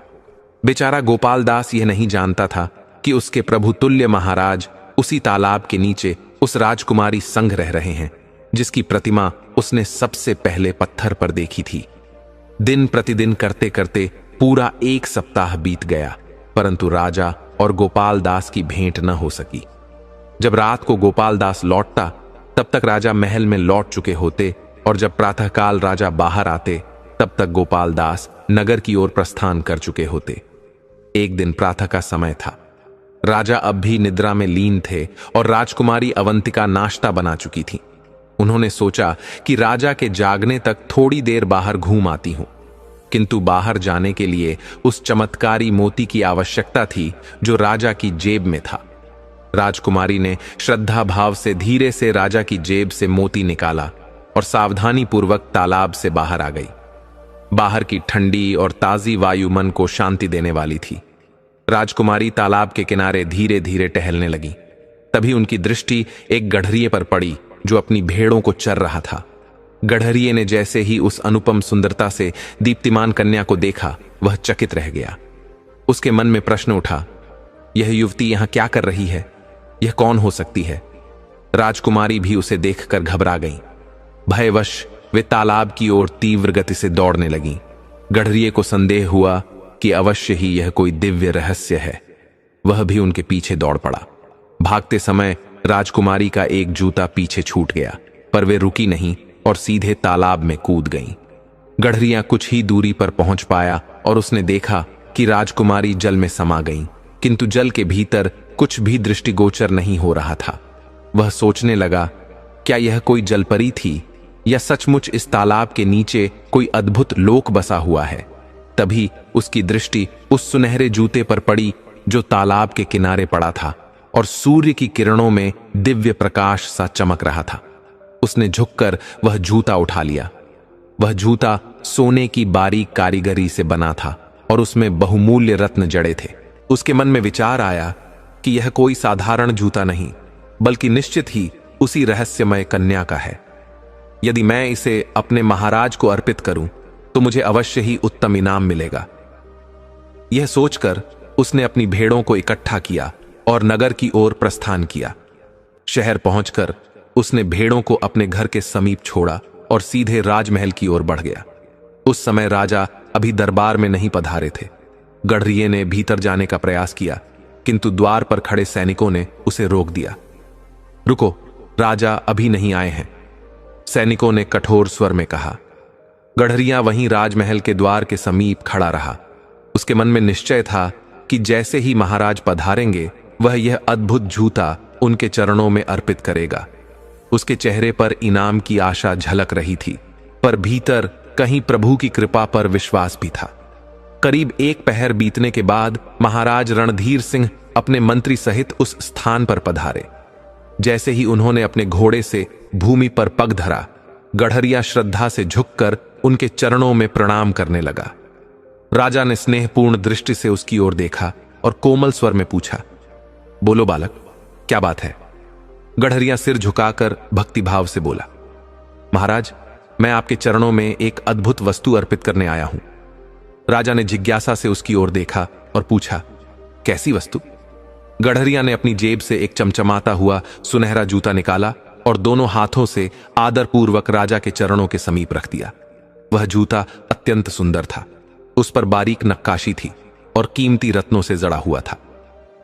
बेचारा गोपाल दास यह नहीं जानता था कि उसके प्रभुतुल्य महाराज उसी तालाब के नीचे उस राजकुमारी संग रह रहे हैं जिसकी प्रतिमा उसने सबसे पहले पत्थर पर देखी थी। दिन प्रतिदिन करते करते पूरा 1 सप्ताह बीत गया, परंतु राजा और गोपाल दास की भेंट न हो सकी। जब रात को गोपाल दास लौटता तब तक राजा महल में लौट चुके होते, और जब प्रातःकाल राजा बाहर आते तब तक गोपाल दास नगर की ओर प्रस्थान कर चुके होते। एक दिन प्रातः का समय था। राजा अब भी निद्रा में लीन थे और राजकुमारी अवंतिका नाश्ता बना चुकी थी। उन्होंने सोचा कि राजा के जागने तक थोड़ी देर बाहर घूम आती हूं, किंतु बाहर जाने के लिए उस चमत्कारी मोती की आवश्यकता थी जो राजा की जेब में था। राजकुमारी ने श्रद्धा भाव से धीरे से राजा की जेब से मोती निकाला और सावधानी पूर्वक तालाब से बाहर आ गई। बाहर की ठंडी और ताजी वायु मन को शांति देने वाली थी। राजकुमारी तालाब के किनारे धीरे धीरे टहलने लगी। तभी उनकी दृष्टि एक गड़हरिये पर पड़ी जो अपनी भेड़ों को चर रहा था। गड़हरिये ने जैसे ही उस अनुपम सुंदरता से दीप्तिमान कन्या को देखा, वह चकित रह गया। उसके मन में प्रश्न उठा, यह युवती यहां क्या कर रही है? यह कौन हो सकती है? राजकुमारी भी उसे देखकर घबरा गई। भयवश वे तालाब की ओर तीव्र गति से दौड़ने लगीं। गड़हरिये को संदेह हुआ कि अवश्य ही यह कोई दिव्य रहस्य है। वह भी उनके पीछे दौड़ पड़ा। भागते समय राजकुमारी का एक जूता पीछे छूट गया, पर वे रुकी नहीं और सीधे तालाब में कूद गईं। गड़हरिया कुछ ही दूरी पर पहुंच पाया और उसने देखा कि राजकुमारी जल में समा गईं, किंतु जल के भीतर कुछ भी दृष्टिगोचर नहीं हो रहा था। वह सोचने लगा, क्या यह कोई जलपरी थी या सचमुच इस तालाब के नीचे कोई अद्भुत लोक बसा हुआ है? तभी उसकी दृष्टि उस सुनहरे जूते पर पड़ी जो तालाब के किनारे पड़ा था और सूर्य की किरणों में दिव्य प्रकाश सा चमक रहा था। उसने झुककर वह जूता उठा लिया। वह जूता सोने की बारीक कारीगरी से बना था और उसमें बहुमूल्य रत्न जड़े थे। उसके मन में विचार आया कि यह कोई साधारण जूता नहीं, बल्कि निश्चित ही उसी रहस्यमय कन्या का है। यदि मैं इसे अपने महाराज को अर्पित करूं तो मुझे अवश्य ही उत्तम इनाम मिलेगा। यह सोचकर उसने अपनी भेड़ों को इकट्ठा किया और नगर की ओर प्रस्थान किया। शहर पहुंचकर उसने भेड़ों को अपने घर के समीप छोड़ा और सीधे राजमहल की ओर बढ़ गया। उस समय राजा अभी दरबार में नहीं पधारे थे। गड़हरिये ने भीतर जाने का प्रयास किया, किंतु द्वार पर खड़े सैनिकों ने उसे रोक दिया। रुको, राजा अभी नहीं आए हैं, सैनिकों ने कठोर स्वर में कहा। गड़हरिया वहीं राजमहल के द्वार के समीप खड़ा रहा। उसके मन में निश्चय था कि जैसे ही महाराज पधारेंगे वह यह अद्भुत जूता उनके चरणों में अर्पित करेगा। उसके चेहरे पर इनाम की आशा झलक रही थी, पर भीतर कहीं प्रभु की कृपा पर विश्वास भी था। करीब 1 पहर बीतने के बाद महाराज रणधीर सिंह अपने मंत्री सहित उस स्थान पर पधारे। जैसे ही उन्होंने अपने घोड़े से भूमि पर पग धरा, गड़हरिया श्रद्धा से झुककर उनके चरणों में प्रणाम करने लगा। राजा ने स्नेहपूर्ण दृष्टि से उसकी ओर देखा और कोमल स्वर में पूछा, बोलो बालक, क्या बात है? गड़हरिया सिर झुकाकर भक्तिभाव से बोला, महाराज, मैं आपके चरणों में एक अद्भुत वस्तु अर्पित करने आया हूं। राजा ने जिज्ञासा से उसकी ओर देखा और पूछा, कैसी वस्तु? गड़हरिया ने अपनी जेब से एक चमचमाता हुआ सुनहरा जूता निकाला और दोनों हाथों से आदरपूर्वक राजा के चरणों के समीप रख दिया। वह जूता अत्यंत सुंदर था। उस पर बारीक नक्काशी थी और कीमती रत्नों से जड़ा हुआ था।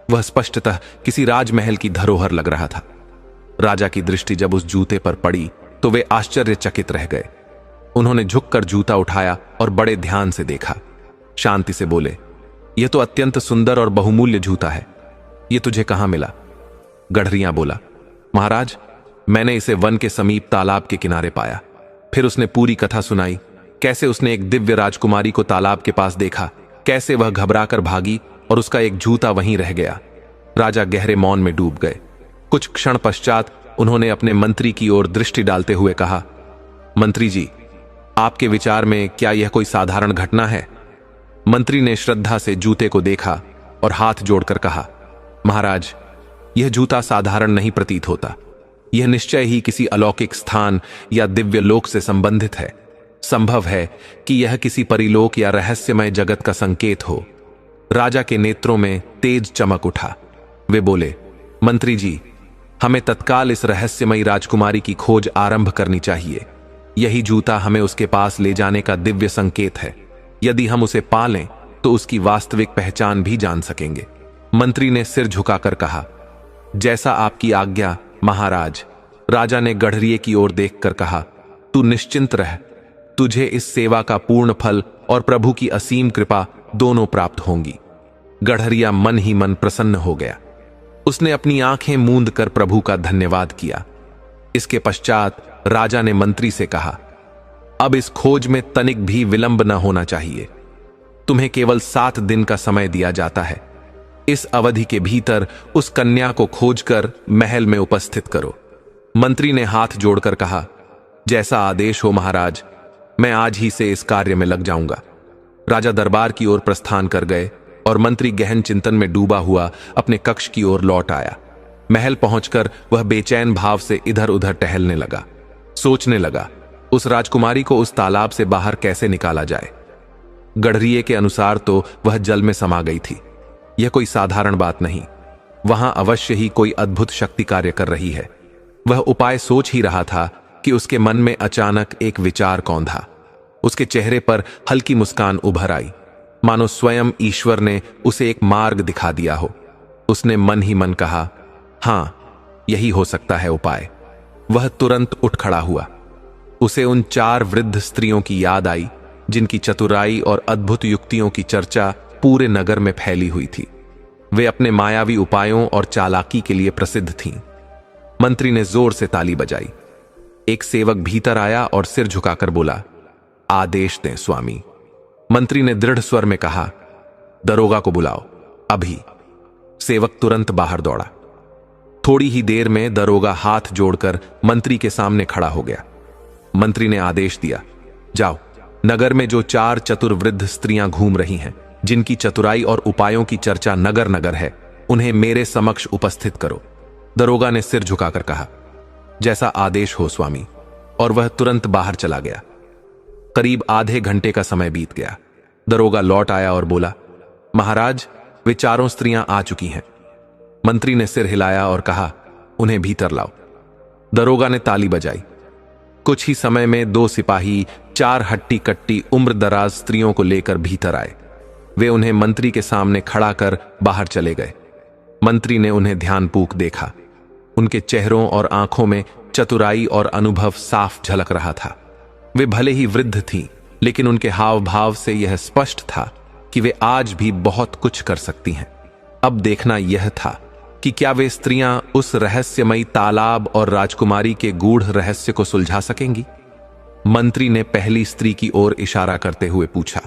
वह स्पष्टतः किसी राजमहल की धरोहर लग रहा था। राजा की दृष्टि जब उस जूते पर पड़ी तो वे आश्चर्यचकित रह गए। उन्होंने झुककर जूता उठाया और बड़े ध्यान से देखा। शांति से बोले, यह तो अत्यंत सुंदर और बहुमूल्य जूता है, यह तुझे कहां मिला? गड़हरिया बोला, महाराज, मैंने इसे वन के समीप तालाब के किनारे पाया। फिर उसने पूरी कथा सुनाई, कैसे उसने एक दिव्य राजकुमारी को तालाब के पास देखा, कैसे वह घबराकर भागी और उसका एक जूता वहीं रह गया। राजा गहरे मौन में डूब गए। कुछ क्षण पश्चात उन्होंने अपने मंत्री की ओर दृष्टि डालते हुए कहा, मंत्री जी, आपके विचार में क्या यह कोई साधारण घटना है? मंत्री ने श्रद्धा से जूते को देखा और हाथ जोड़कर कहा, महाराज, यह जूता साधारण नहीं प्रतीत होता। यह निश्चय ही किसी अलौकिक स्थान या दिव्य लोक से संबंधित है। संभव है कि यह किसी परिलोक या रहस्यमय जगत का संकेत हो। राजा के नेत्रों में तेज चमक उठा। वे बोले, मंत्री जी, हमें तत्काल इस रहस्यमयी राजकुमारी की खोज आरंभ करनी चाहिए। यही जूता हमें उसके पास ले जाने का दिव्य संकेत है। यदि हम उसे पा लें तो उसकी वास्तविक पहचान भी जान सकेंगे। मंत्री ने सिर झुकाकर कहा, जैसा आपकी आज्ञा महाराज। राजा ने गढ़रिये की ओर देखकर कहा, तू निश्चिंत रह, तुझे इस सेवा का पूर्ण फल और प्रभु की असीम कृपा दोनों प्राप्त होंगी। गढ़रिया मन ही मन प्रसन्न हो गया। उसने अपनी आंखें मूंद कर प्रभु का धन्यवाद किया। इसके पश्चात राजा ने मंत्री से कहा, अब इस खोज में तनिक भी विलंब न होना चाहिए। तुम्हें केवल 7 दिन का समय दिया जाता है। इस अवधि के भीतर उस कन्या को खोजकर महल में उपस्थित करो। मंत्री ने हाथ जोड़कर कहा, जैसा आदेश हो महाराज, मैं आज ही से इस कार्य में लग जाऊंगा। राजा दरबार की ओर प्रस्थान कर गए और मंत्री गहन चिंतन में डूबा हुआ अपने कक्ष की ओर लौट आया। महल पहुंचकर वह बेचैन भाव से इधर उधर टहलने लगा। सोचने लगा, उस राजकुमारी को उस तालाब से बाहर कैसे निकाला जाए। गढ़रिये के अनुसार तो वह जल में समा गई थी। यह कोई साधारण बात नहीं, वहां अवश्य ही कोई अद्भुत शक्ति कार्य कर रही है। वह उपाय सोच ही रहा था कि उसके मन में अचानक एक विचार कौंधा। उसके चेहरे पर हल्की मुस्कान उभर आई, मानो स्वयं ईश्वर ने उसे एक मार्ग दिखा दिया हो। उसने मन ही मन कहा, हां, यही हो सकता है उपाय। वह तुरंत उठ खड़ा हुआ। उसे उन 4 वृद्ध स्त्रियों की याद आई जिनकी चतुराई और अद्भुत युक्तियों की चर्चा पूरे नगर में फैली हुई थी। वे अपने मायावी उपायों और चालाकी के लिए प्रसिद्ध थीं। मंत्री ने जोर से ताली बजाई। एक सेवक भीतर आया और सिर झुकाकर बोला, आदेश दें स्वामी। मंत्री ने दृढ़ स्वर में कहा, दरोगा को बुलाओ अभी। सेवक तुरंत बाहर दौड़ा। थोड़ी ही देर में दरोगा हाथ जोड़कर मंत्री के सामने खड़ा हो गया। मंत्री ने आदेश दिया, जाओ, नगर में जो 4 चतुर्वृद्ध स्त्रियां घूम रही हैं, जिनकी चतुराई और उपायों की चर्चा नगर नगर है, उन्हें मेरे समक्ष उपस्थित करो। दरोगा ने सिर झुकाकर कहा, जैसा आदेश हो स्वामी, और वह तुरंत बाहर चला गया। करीब आधे घंटे का समय बीत गया। दरोगा लौट आया और बोला, महाराज, वे 4 स्त्रियां आ चुकी हैं। मंत्री ने सिर हिलाया और कहा, उन्हें भीतर लाओ। दरोगा ने ताली बजाई। कुछ ही समय में 2 सिपाही 4 हट्टी कट्टी उम्रदराज स्त्रियों को लेकर भीतर आए। वे उन्हें मंत्री के सामने खड़ा कर बाहर चले गए। मंत्री ने उन्हें ध्यानपूर्वक देखा। उनके चेहरों और आंखों में चतुराई और अनुभव साफ झलक रहा था। वे भले ही वृद्ध थीं, लेकिन उनके हाव भाव से यह स्पष्ट था कि वे आज भी बहुत कुछ कर सकती हैं। अब देखना यह था कि क्या वे स्त्रियां उस रहस्यमयी तालाब और राजकुमारी के गूढ़ रहस्य को सुलझा सकेंगी। मंत्री ने पहली स्त्री की ओर इशारा करते हुए पूछा,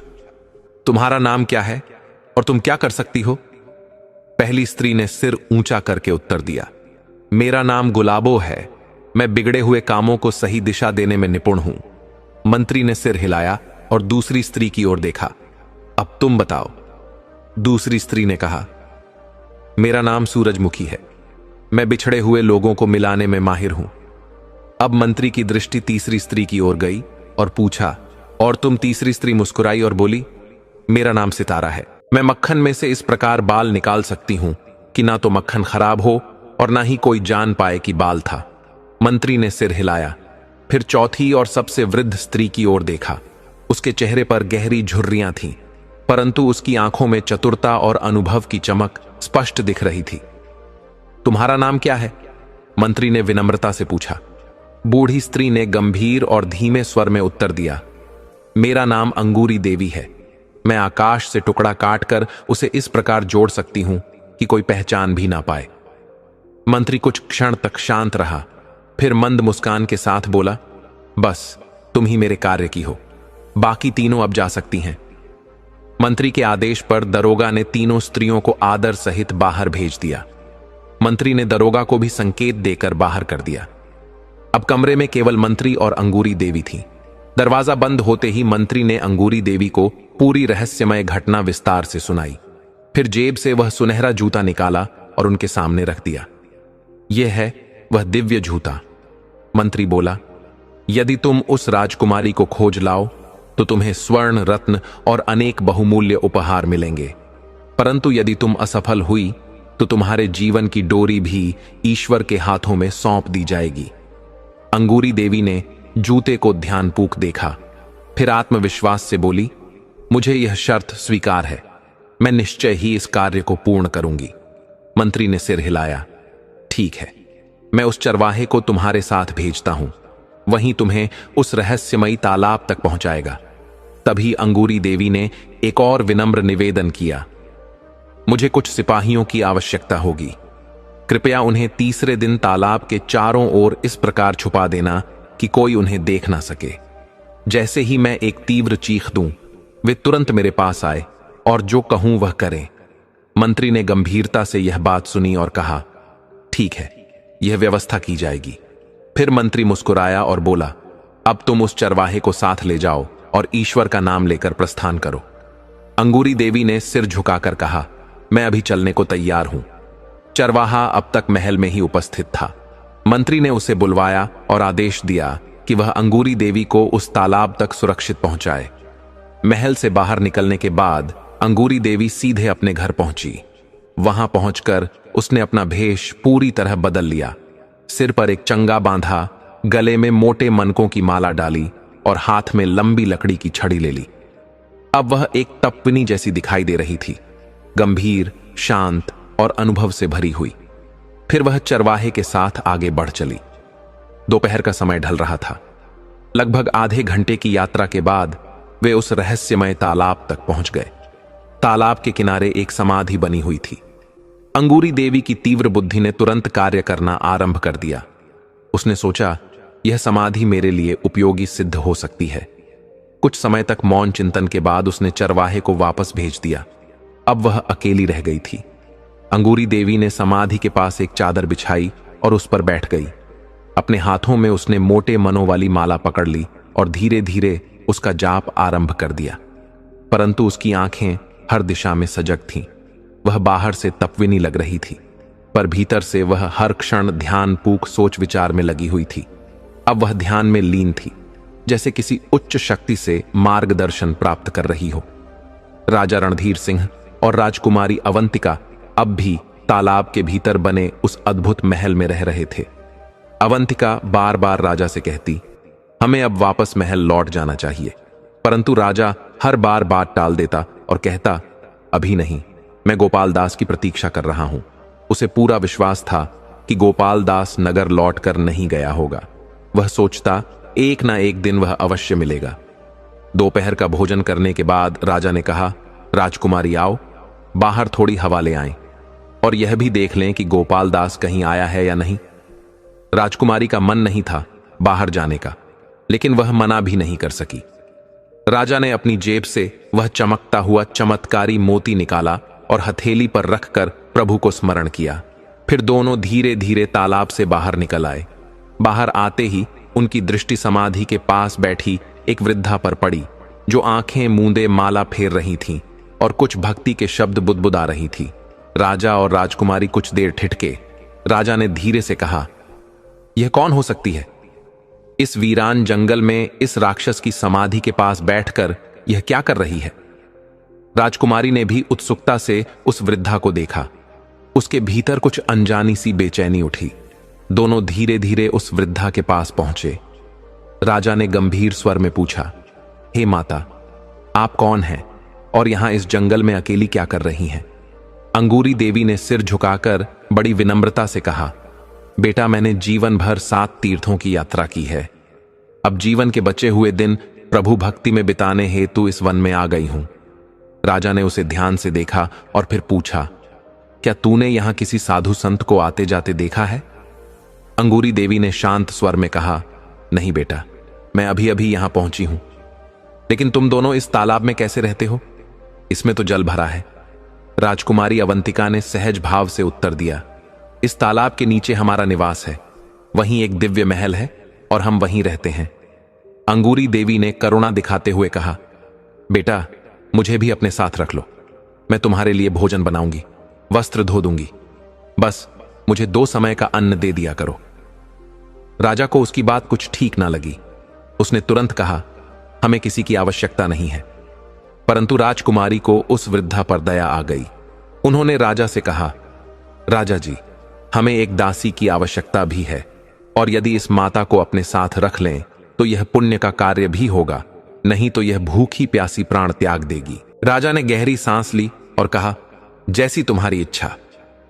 तुम्हारा नाम क्या है और तुम क्या कर सकती हो। पहली स्त्री ने सिर ऊंचा करके उत्तर दिया, मेरा नाम गुलाबो है, मैं बिगड़े हुए कामों को सही दिशा देने में निपुण हूं। मंत्री ने सिर हिलाया और दूसरी स्त्री की ओर देखा, अब तुम बताओ। दूसरी स्त्री ने कहा, मेरा नाम सूरजमुखी है, मैं बिछड़े हुए लोगों को मिलाने में माहिर हूं। अब मंत्री की दृष्टि तीसरी स्त्री की ओर गई और पूछा, और तुम। तीसरी स्त्री मुस्कुराई और बोली, मेरा नाम सितारा है, मैं मक्खन में से इस प्रकार बाल निकाल सकती हूं कि ना तो मक्खन खराब हो और ना ही कोई जान पाए कि बाल था। मंत्री ने सिर हिलाया, फिर चौथी और सबसे वृद्ध स्त्री की ओर देखा। उसके चेहरे पर गहरी झुर्रियां थीं, परंतु उसकी आंखों में चतुरता और अनुभव की चमक स्पष्ट दिख रही थी। तुम्हारा नाम क्या है? मंत्री ने विनम्रता से पूछा। बूढ़ी स्त्री ने गंभीर और धीमे स्वर में उत्तर दिया, मेरा नाम अंगूरी देवी है, मैं आकाश से टुकड़ा काटकर उसे इस प्रकार जोड़ सकती हूं कि कोई पहचान भी ना पाए। मंत्री कुछ क्षण तक शांत रहा, फिर मंद मुस्कान के साथ बोला, बस तुम ही मेरे कार्य की हो, बाकी तीनों अब जा सकती हैं। मंत्री के आदेश पर दरोगा ने तीनों स्त्रियों को आदर सहित बाहर भेज दिया। मंत्री ने दरोगा को भी संकेत देकर बाहर कर दिया। अब कमरे में केवल मंत्री और अंगूरी देवी थी। दरवाजा बंद होते ही मंत्री ने अंगूरी देवी को पूरी रहस्यमय घटना विस्तार से सुनाई। फिर जेब से वह सुनहरा जूता निकाला और उनके सामने रख दिया। यह है वह दिव्य जूता। मंत्री बोला, यदि तुम उस राजकुमारी को खोज लाओ तो तुम्हें स्वर्ण, रत्न और अनेक बहुमूल्य उपहार मिलेंगे, परंतु यदि तुम असफल हुई तो तुम्हारे जीवन की डोरी भी ईश्वर के हाथों में सौंप दी जाएगी। अंगूरी देवी ने जूते को ध्यानपूर्वक देखा, फिर आत्मविश्वास से बोली, मुझे यह शर्त स्वीकार है, मैं निश्चय ही इस कार्य को पूर्ण करूंगी। मंत्री ने सिर हिलाया, ठीक है, मैं उस चरवाहे को तुम्हारे साथ भेजता हूं, वहीं तुम्हें उस रहस्यमयी तालाब तक पहुंचाएगा। तभी अंगूरी देवी ने एक और विनम्र निवेदन किया, मुझे कुछ सिपाहियों की आवश्यकता होगी, कृपया उन्हें तीसरे दिन तालाब के चारों ओर इस प्रकार छुपा देना कि कोई उन्हें देख ना सके। जैसे ही मैं एक तीव्र चीख दूं, वे तुरंत मेरे पास आए और जो कहूं वह करें। मंत्री ने गंभीरता से यह बात सुनी और कहा, ठीक है, यह व्यवस्था की जाएगी। फिर मंत्री मुस्कुराया और बोला, अब तुम उस चरवाहे को साथ ले जाओ और ईश्वर का नाम लेकर प्रस्थान करो। अंगूरी देवी ने सिर झुकाकर कहा, मैं अभी चलने को तैयार हूं। चरवाहा अब तक महल में ही उपस्थित था। मंत्री ने उसे बुलवाया और आदेश दिया कि वह अंगूरी देवी को उस तालाब तक सुरक्षित पहुंचाए। महल से बाहर निकलने के बाद अंगूरी देवी सीधे अपने घर पहुंची। वहां पहुंचकर उसने अपना भेष पूरी तरह बदल लिया। सिर पर एक चंगा बांधा, गले में मोटे मनकों की माला डाली और हाथ में लंबी लकड़ी की छड़ी ले ली। अब वह एक तपनी जैसी दिखाई दे रही थी, गंभीर, शांत और अनुभव से भरी हुई। फिर वह चरवाहे के साथ आगे बढ़ चली। दोपहर का समय ढल रहा था। लगभग आधे घंटे की यात्रा के बाद वे उस रहस्यमय तालाब तक पहुंच गए। तालाब के किनारे एक समाधि बनी हुई थी। अंगूरी देवी की तीव्र बुद्धि ने तुरंत कार्य करना आरंभ कर दिया। उसने सोचा, यह समाधि मेरे लिए उपयोगी सिद्ध हो सकती है। कुछ समय तक मौन चिंतन के बाद उसने चरवाहे को वापस भेज दिया। अब वह अकेली रह गई थी। अंगूरी देवी ने समाधि के पास एक चादर बिछाई और उस पर बैठ गई। अपने हाथों में उसने मोटे मनों वाली माला पकड़ ली और धीरे धीरे उसका जाप आरंभ कर दिया। परंतु उसकी आंखें हर दिशा में सजग थीं। वह बाहर से तपविनी लग रही थी, पर भीतर से वह हर क्षण ध्यानपूर्वक सोच विचार में लगी हुई थी। अब वह ध्यान में लीन थी, जैसे किसी उच्च शक्ति से मार्गदर्शन प्राप्त कर रही हो। राजा रणधीर सिंह और राजकुमारी अवंतिका अब भी तालाब के भीतर बने उस अद्भुत महल में रह रहे थे। अवंतिका बार बार राजा से कहती, हमें अब वापस महल लौट जाना चाहिए, परंतु राजा हर बार बात टाल देता और कहता, अभी नहीं, मैं गोपाल दास की प्रतीक्षा कर रहा हूं। उसे पूरा विश्वास था कि गोपाल दास नगर लौट कर नहीं गया होगा। वह सोचता, एक ना एक दिन वह अवश्य मिलेगा। दोपहर का भोजन करने के बाद राजा ने कहा, राजकुमारी आओ, बाहर थोड़ी हवा ले आएं और यह भी देख लें कि गोपाल दास कहीं आया है या नहीं। राजकुमारी का मन नहीं था बाहर जाने का, लेकिन वह मना भी नहीं कर सकी। राजा ने अपनी जेब से वह चमकता हुआ चमत्कारी मोती निकाला और हथेली पर रखकर प्रभु को स्मरण किया। फिर दोनों धीरे धीरे तालाब से बाहर निकल आए। बाहर आते ही उनकी दृष्टि समाधि के पास बैठी एक वृद्धा पर पड़ी, जो आंखें मूंदे माला फेर रही थीं और कुछ भक्ति के शब्द बुदबुदा रही थी। राजा और राजकुमारी कुछ देर ठिठके। राजा ने धीरे से कहा, यह कौन हो सकती है? इस वीरान जंगल में इस राक्षस की समाधि के पास बैठकर यह क्या कर रही है? राजकुमारी ने भी उत्सुकता से उस वृद्धा को देखा। उसके भीतर कुछ अनजानी सी बेचैनी उठी। दोनों धीरे धीरे उस वृद्धा के पास पहुंचे। राजा ने गंभीर स्वर में पूछा, हे माता, आप कौन हैं और यहां इस जंगल में अकेली क्या कर रही हैं? अंगूरी देवी ने सिर झुकाकर बड़ी विनम्रता से कहा, बेटा, मैंने जीवन भर 7 तीर्थों की यात्रा की है। अब जीवन के बचे हुए दिन प्रभु भक्ति में बिताने हेतु इस वन में आ गई हूं। राजा ने उसे ध्यान से देखा और फिर पूछा, क्या तूने यहां किसी साधु संत को आते जाते देखा है? अंगूरी देवी ने शांत स्वर में कहा, नहीं बेटा, मैं अभी अभी यहां पहुंची हूं। लेकिन तुम दोनों इस तालाब में कैसे रहते हो? इसमें तो जल भरा है। राजकुमारी अवंतिका ने सहज भाव से उत्तर दिया, इस तालाब के नीचे हमारा निवास है, वहीं एक दिव्य महल है और हम वहीं रहते हैं। अंगूरी देवी ने करुणा दिखाते हुए कहा, बेटा, मुझे भी अपने साथ रख लो। मैं तुम्हारे लिए भोजन बनाऊंगी, वस्त्र धो दूंगी, बस मुझे 2 समय का अन्न दे दिया करो। राजा को उसकी बात कुछ ठीक ना लगी। उसने तुरंत कहा, हमें किसी की आवश्यकता नहीं है। परंतु राजकुमारी को उस वृद्धा पर दया आ गई। उन्होंने राजा से कहा, राजा जी, हमें एक दासी की आवश्यकता भी है, और यदि इस माता को अपने साथ रख लें तो यह पुण्य का कार्य भी होगा, नहीं तो यह भूखी प्यासी प्राण त्याग देगी। राजा ने गहरी सांस ली और कहा, जैसी तुम्हारी इच्छा।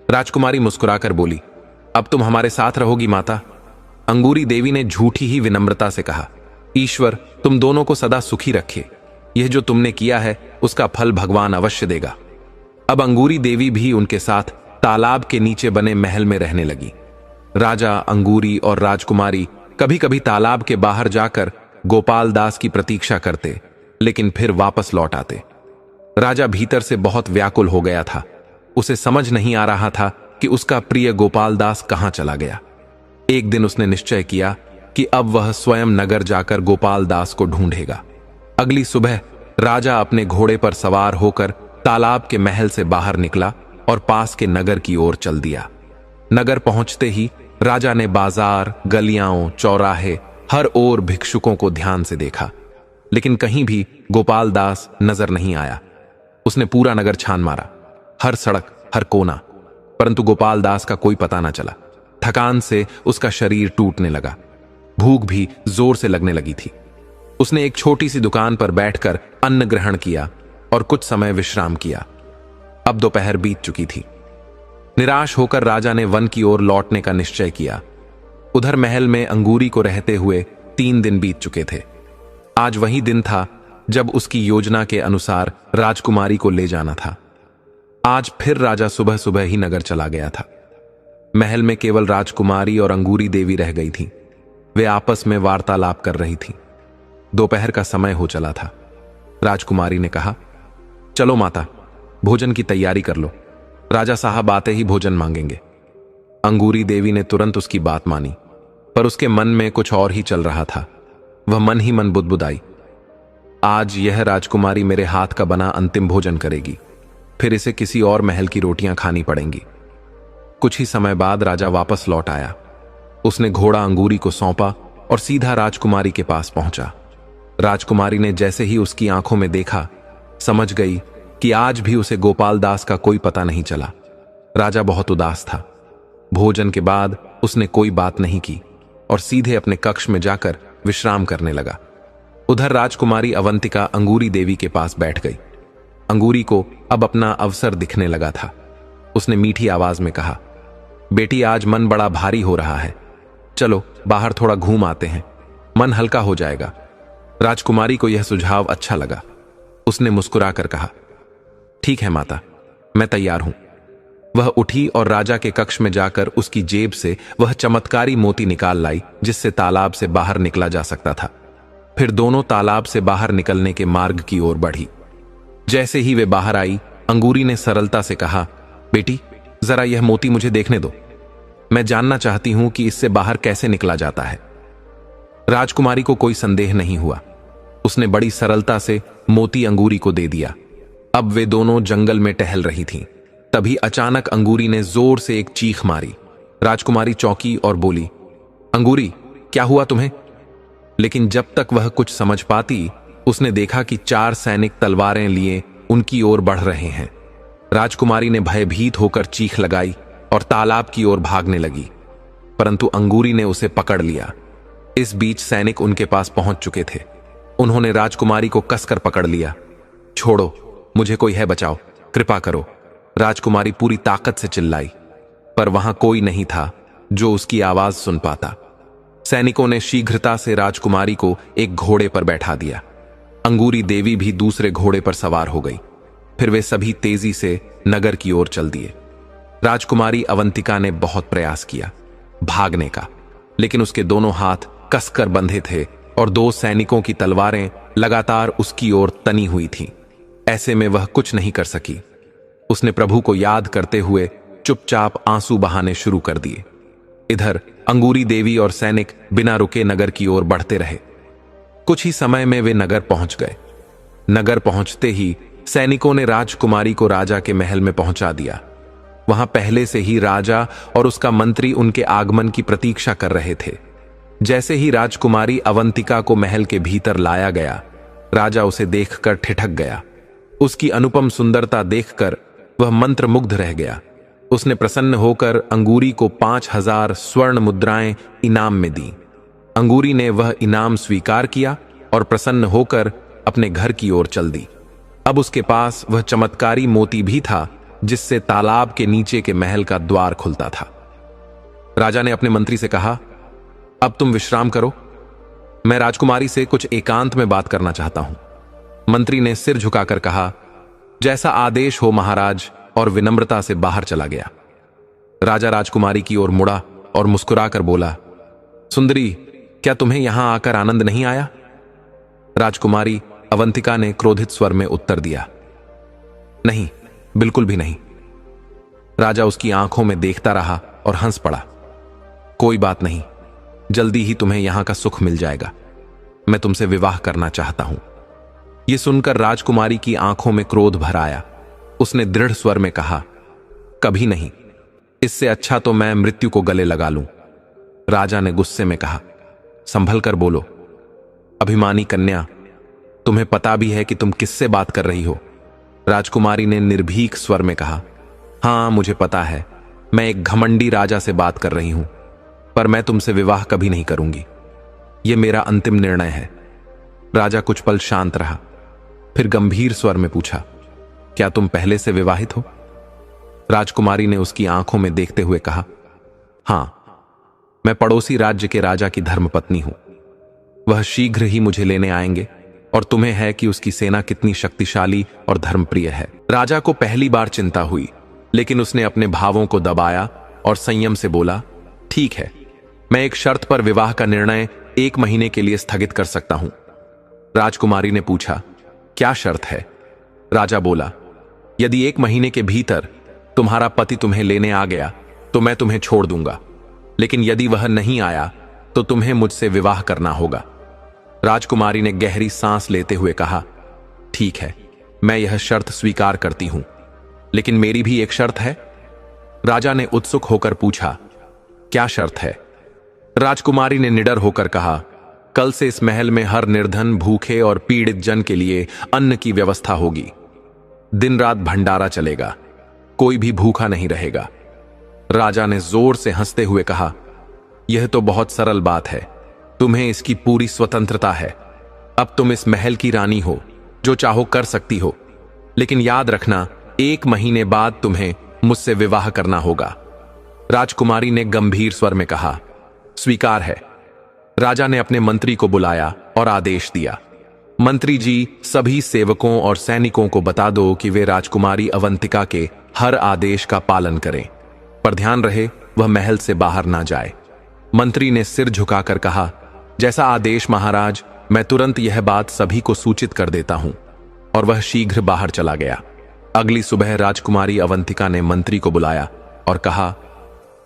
राजकुमारी मुस्कुराकर बोली, अब तुम हमारे साथ रहोगी माता। अंगूरी देवी ने झूठी ही विनम्रता से कहा, ईश्वर तुम दोनों को सदा सुखी रखे। यह जो तुमने किया है उसका फल भगवान अवश्य देगा। अब अंगूरी देवी भी उनके साथ तालाब के नीचे बने महल में रहने लगी। राजा, अंगूरी और राजकुमारी कभी कभी तालाब के बाहर जाकर गोपाल दास की प्रतीक्षा करते, लेकिन फिर वापस लौट आते। राजा भीतर से बहुत व्याकुल हो गया था। उसे समझ नहीं आ रहा था कि उसका प्रिय गोपाल दास कहां चला गया। एक दिन उसने निश्चय किया कि अब वह स्वयं नगर जाकर गोपाल दास को ढूंढेगा। अगली सुबह राजा अपने घोड़े पर सवार होकर तालाब के महल से बाहर निकला और पास के नगर की ओर चल दिया। नगर पहुंचते ही राजा ने बाजार, गलियां, चौराहे, हर ओर भिक्षुकों को ध्यान से देखा, लेकिन कहीं भी गोपाल दास नजर नहीं आया। उसने पूरा नगर छान मारा, हर सड़क, हर कोना, परंतु गोपाल दास का कोई पता न चला। थकान से उसका शरीर टूटने लगा, भूख भी जोर से लगने लगी थी। उसने एक छोटी सी दुकान पर बैठकर अन्न ग्रहण किया और कुछ समय विश्राम किया। अब दोपहर बीत चुकी थी। निराश होकर राजा ने वन की ओर लौटने का निश्चय किया। उधर महल में अंगूरी को रहते हुए 3 दिन बीत चुके थे। आज वही दिन था जब उसकी योजना के अनुसार राजकुमारी को ले जाना था। आज फिर राजा सुबह सुबह ही नगर चला गया था। महल में केवल राजकुमारी और अंगूरी देवी रह गई थी। वे आपस में वार्तालाप कर रही थीं। दोपहर का समय हो चला था। राजकुमारी ने कहा, चलो माता, भोजन की तैयारी कर लो। राजा साहब आते ही भोजन मांगेंगे। अंगूरी देवी ने तुरंत उसकी बात मानी, पर उसके मन में कुछ और ही चल रहा था। वह मन ही मन बुदबुदाई, आज यह राजकुमारी मेरे हाथ का बना अंतिम भोजन करेगी, फिर इसे किसी और महल की रोटियां खानी पड़ेंगी। कुछ ही समय बाद राजा वापस लौट आया। उसने घोड़ा अंगूरी को सौंपा और सीधा राजकुमारी के पास पहुंचा। राजकुमारी ने जैसे ही उसकी आंखों में देखा, समझ गई कि आज भी उसे गोपाल दास का कोई पता नहीं चला। राजा बहुत उदास था। भोजन के बाद उसने कोई बात नहीं की और सीधे अपने कक्ष में जाकर विश्राम करने लगा। उधर राजकुमारी अवंतिका अंगूरी देवी के पास बैठ गई। अंगूरी को अब अपना अवसर दिखने लगा था। उसने मीठी आवाज में कहा, बेटी, आज मन बड़ा भारी हो रहा है, चलो बाहर थोड़ा घूम आते हैं, मन हल्का हो जाएगा। राजकुमारी को यह सुझाव अच्छा लगा। उसने मुस्कुराकर कहा, ठीक है माता, मैं तैयार हूं। वह उठी और राजा के कक्ष में जाकर उसकी जेब से वह चमत्कारी मोती निकाल लाई जिससे तालाब से बाहर निकला जा सकता था। फिर दोनों तालाब से बाहर निकलने के मार्ग की ओर बढ़ी। जैसे ही वे बाहर आई, अंगूरी ने सरलता से कहा, बेटी, जरा यह मोती मुझे देखने दो, मैं जानना चाहती हूं कि इससे बाहर कैसे निकला जाता है। राजकुमारी को कोई संदेह नहीं हुआ। उसने बड़ी सरलता से मोती अंगूरी को दे दिया। अब वे दोनों जंगल में टहल रही थीं। तभी अचानक अंगूरी ने जोर से एक चीख मारी। राजकुमारी चौंकी और बोली, अंगूरी, क्या हुआ तुम्हें? लेकिन जब तक वह कुछ समझ पाती, उसने देखा कि 4 सैनिक तलवारें लिए उनकी ओर बढ़ रहे हैं। राजकुमारी ने भयभीत होकर चीख लगाई और तालाब की ओर भागने लगी, परंतु अंगूरी ने उसे पकड़ लिया। इस बीच सैनिक उनके पास पहुंच चुके थे। उन्होंने राजकुमारी को कसकर पकड़ लिया। छोड़ो, मुझे कोई है, बचाओ, कृपा करो। राजकुमारी पूरी ताकत से चिल्लाई, पर वहां कोई नहीं था जो उसकी आवाज सुन पाता। सैनिकों ने शीघ्रता से राजकुमारी को एक घोड़े पर बैठा दिया। अंगूरी देवी भी दूसरे घोड़े पर सवार हो गई। फिर वे सभी तेजी से नगर की ओर चल दिए। राजकुमारी अवंतिका ने बहुत प्रयास किया भागने का, लेकिन उसके दोनों हाथ कसकर बंधे थे और 2 सैनिकों की तलवारें लगातार उसकी ओर तनी हुई थीं। ऐसे में वह कुछ नहीं कर सकी। उसने प्रभु को याद करते हुए चुपचाप आंसू बहाने शुरू कर दिए। इधर अंगूरी देवी और सैनिक बिना रुके नगर की ओर बढ़ते रहे। कुछ ही समय में वे नगर पहुंच गए। नगर पहुंचते ही सैनिकों ने राजकुमारी को राजा के महल में पहुंचा दिया। वहां पहले से ही राजा और उसका मंत्री उनके आगमन की प्रतीक्षा कर रहे थे। जैसे ही राजकुमारी अवंतिका को महल के भीतर लाया गया, राजा उसे देखकर ठिठक गया। उसकी अनुपम सुंदरता देखकर वह मंत्रमुग्ध रह गया। उसने प्रसन्न होकर अंगूरी को 5000 स्वर्ण मुद्राएं इनाम में दी। अंगूरी ने वह इनाम स्वीकार किया और प्रसन्न होकर अपने घर की ओर चल दी। अब उसके पास वह चमत्कारी मोती भी था जिससे तालाब के नीचे के महल का द्वार खुलता था। राजा ने अपने मंत्री से कहा, अब तुम विश्राम करो, मैं राजकुमारी से कुछ एकांत में बात करना चाहता हूं। मंत्री ने सिर झुकाकर कहा, जैसा आदेश हो महाराज, और विनम्रता से बाहर चला गया। राजा राजकुमारी की ओर मुड़ा और मुस्कुराकर बोला, सुंदरी, क्या तुम्हें यहां आकर आनंद नहीं आया? राजकुमारी अवंतिका ने क्रोधित स्वर में उत्तर दिया, नहीं, बिल्कुल भी नहीं। राजा उसकी आंखों में देखता रहा और हंस पड़ा। कोई बात नहीं, जल्दी ही तुम्हें यहां का सुख मिल जाएगा। मैं तुमसे विवाह करना चाहता हूं। यह सुनकर राजकुमारी की आंखों में क्रोध भर आया। उसने दृढ़ स्वर में कहा, कभी नहीं, इससे अच्छा तो मैं मृत्यु को गले लगा लूं। राजा ने गुस्से में कहा, संभल कर बोलो, अभिमानी कन्या, तुम्हें पता भी है कि तुम किससे बात कर रही हो? राजकुमारी ने निर्भीक स्वर में कहा, हां, मुझे पता है, मैं एक घमंडी राजा से बात कर रही हूं, पर मैं तुमसे विवाह कभी नहीं करूंगी। यह मेरा अंतिम निर्णय है। राजा कुछ पल शांत रहा, फिर गंभीर स्वर में पूछा, क्या तुम पहले से विवाहित हो? राजकुमारी ने उसकी आंखों में देखते हुए कहा, हां, मैं पड़ोसी राज्य के राजा की धर्मपत्नी हूं। वह शीघ्र ही मुझे लेने आएंगे, और तुम्हें है कि उसकी सेना कितनी शक्तिशाली और धर्मप्रिय है। राजा को पहली बार चिंता हुई, लेकिन उसने अपने भावों को दबाया और संयम से बोला, ठीक है, मैं एक शर्त पर विवाह का निर्णय 1 महीने के लिए स्थगित कर सकता हूं। राजकुमारी ने पूछा, क्या शर्त है? राजा बोला, यदि 1 महीने के भीतर तुम्हारा पति तुम्हें लेने आ गया तो मैं तुम्हें छोड़ दूंगा, लेकिन यदि वह नहीं आया तो तुम्हें मुझसे विवाह करना होगा। राजकुमारी ने गहरी सांस लेते हुए कहा, ठीक है, मैं यह शर्त स्वीकार करती हूं, लेकिन मेरी भी एक शर्त है। राजा ने उत्सुक होकर पूछा, क्या शर्त है? राजकुमारी ने निडर होकर कहा, कल से इस महल में हर निर्धन, भूखे और पीड़ित जन के लिए अन्न की व्यवस्था होगी। दिन रात भंडारा चलेगा, कोई भी भूखा नहीं रहेगा। राजा ने जोर से हंसते हुए कहा, यह तो बहुत सरल बात है, तुम्हें इसकी पूरी स्वतंत्रता है। अब तुम इस महल की रानी हो, जो चाहो कर सकती हो, लेकिन याद रखना, 1 महीने बाद तुम्हें मुझसे विवाह करना होगा। राजकुमारी ने गंभीर स्वर में कहा, स्वीकार है। राजा ने अपने मंत्री को बुलाया और आदेश दिया, मंत्री जी, सभी सेवकों और सैनिकों को बता दो कि वे राजकुमारी अवंतिका के हर आदेश का पालन करें, पर ध्यान रहे वह महल से बाहर ना जाए। मंत्री ने सिर झुकाकर कहा, जैसा आदेश महाराज, मैं तुरंत यह बात सभी को सूचित कर देता हूं। और वह शीघ्र बाहर चला गया। अगली सुबह राजकुमारी अवंतिका ने मंत्री को बुलाया और कहा,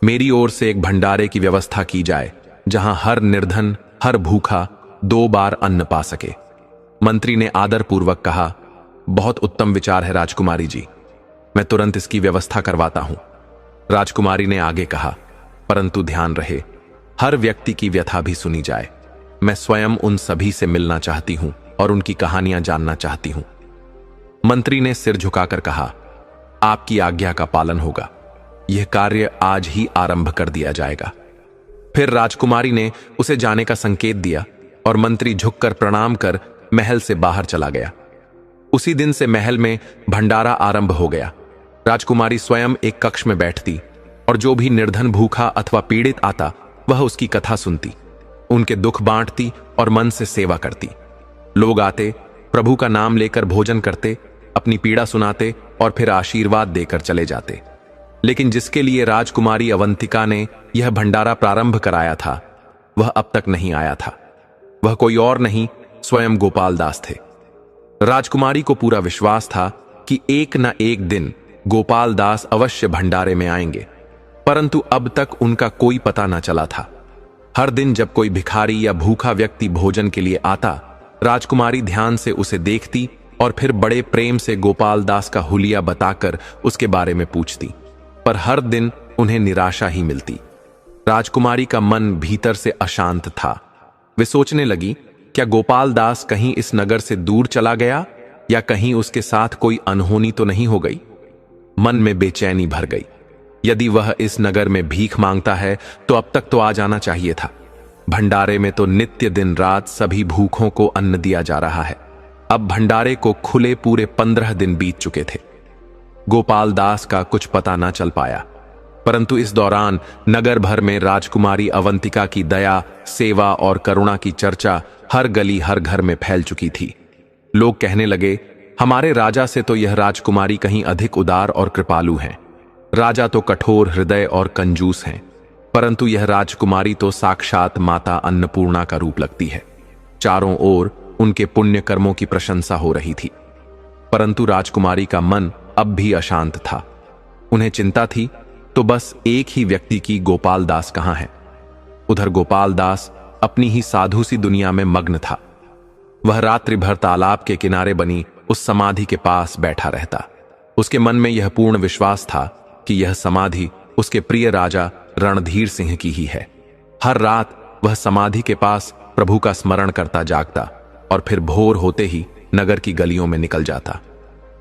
मेरी ओर से एक भंडारे की व्यवस्था की जाए, जहां हर निर्धन, हर भूखा 2 बार अन्न पा सके। मंत्री ने आदरपूर्वक कहा, बहुत उत्तम विचार है राजकुमारी जी, मैं तुरंत इसकी व्यवस्था करवाता हूं। राजकुमारी ने आगे कहा, परंतु ध्यान रहे, हर व्यक्ति की व्यथा भी सुनी जाए। मैं स्वयं उन सभी से मिलना चाहती हूं और उनकी कहानियां जानना चाहती हूं। मंत्री ने सिर झुकाकर कहा, आपकी आज्ञा का पालन होगा, यह कार्य आज ही आरंभ कर दिया जाएगा। फिर राजकुमारी ने उसे जाने का संकेत दिया और मंत्री झुककर प्रणाम कर महल से बाहर चला गया। उसी दिन से महल में भंडारा आरंभ हो गया। राजकुमारी स्वयं एक कक्ष में बैठती और जो भी निर्धन, भूखा अथवा पीड़ित आता वह उसकी कथा सुनती, उनके दुख बांटती और मन से सेवा करती। लोग आते, प्रभु का नाम लेकर भोजन करते, अपनी पीड़ा सुनाते और फिर आशीर्वाद देकर चले जाते। लेकिन जिसके लिए राजकुमारी अवंतिका ने यह भंडारा प्रारंभ कराया था, वह अब तक नहीं आया था। वह कोई और नहीं, स्वयं गोपाल दास थे। राजकुमारी को पूरा विश्वास था कि एक न एक दिन गोपाल दास अवश्य भंडारे में आएंगे, परंतु अब तक उनका कोई पता न चला था। हर दिन जब कोई भिखारी या भूखा व्यक्ति भोजन के लिए आता, राजकुमारी ध्यान से उसे देखती और फिर बड़े प्रेम से गोपाल दास का हुलिया बताकर उसके बारे में पूछती, पर हर दिन उन्हें निराशा ही मिलती। राजकुमारी का मन भीतर से अशांत था। वे सोचने लगी, क्या गोपाल दास कहीं इस नगर से दूर चला गया या कहीं उसके साथ कोई अनहोनी तो नहीं हो गई। मन में बेचैनी भर गई। यदि वह इस नगर में भीख मांगता है तो अब तक तो आ जाना चाहिए था। भंडारे में तो नित्य दिन रात सभी भूखों को अन्न दिया जा रहा है। अब भंडारे को खुले पूरे 15 दिन बीत चुके थे। गोपाल दास का कुछ पता न चल पाया, परंतु इस दौरान नगर भर में राजकुमारी अवंतिका की दया, सेवा और करुणा की चर्चा हर गली हर घर में फैल चुकी थी। लोग कहने लगे, हमारे राजा से तो यह राजकुमारी कहीं अधिक उदार और कृपालु हैं। राजा तो कठोर हृदय और कंजूस हैं, परंतु यह राजकुमारी तो साक्षात माता अन्नपूर्णा का रूप लगती है। चारों ओर उनके पुण्य कर्मों की प्रशंसा हो रही थी, परंतु राजकुमारी का मन अब भी अशांत था। उन्हें चिंता थी तो बस एक ही व्यक्ति की, गोपाल दास कहां है। उधर गोपाल दास अपनी ही साधु सी दुनिया में मग्न था। वह रात्रि भर तालाब के किनारे बनी उस समाधि के पास बैठा रहता। उसके मन में यह पूर्ण विश्वास था कि यह समाधि उसके प्रिय राजा रणधीर सिंह की ही है। हर रात वह समाधि के पास प्रभु का स्मरण करता जागता और फिर भोर होते ही नगर की गलियों में निकल जाता।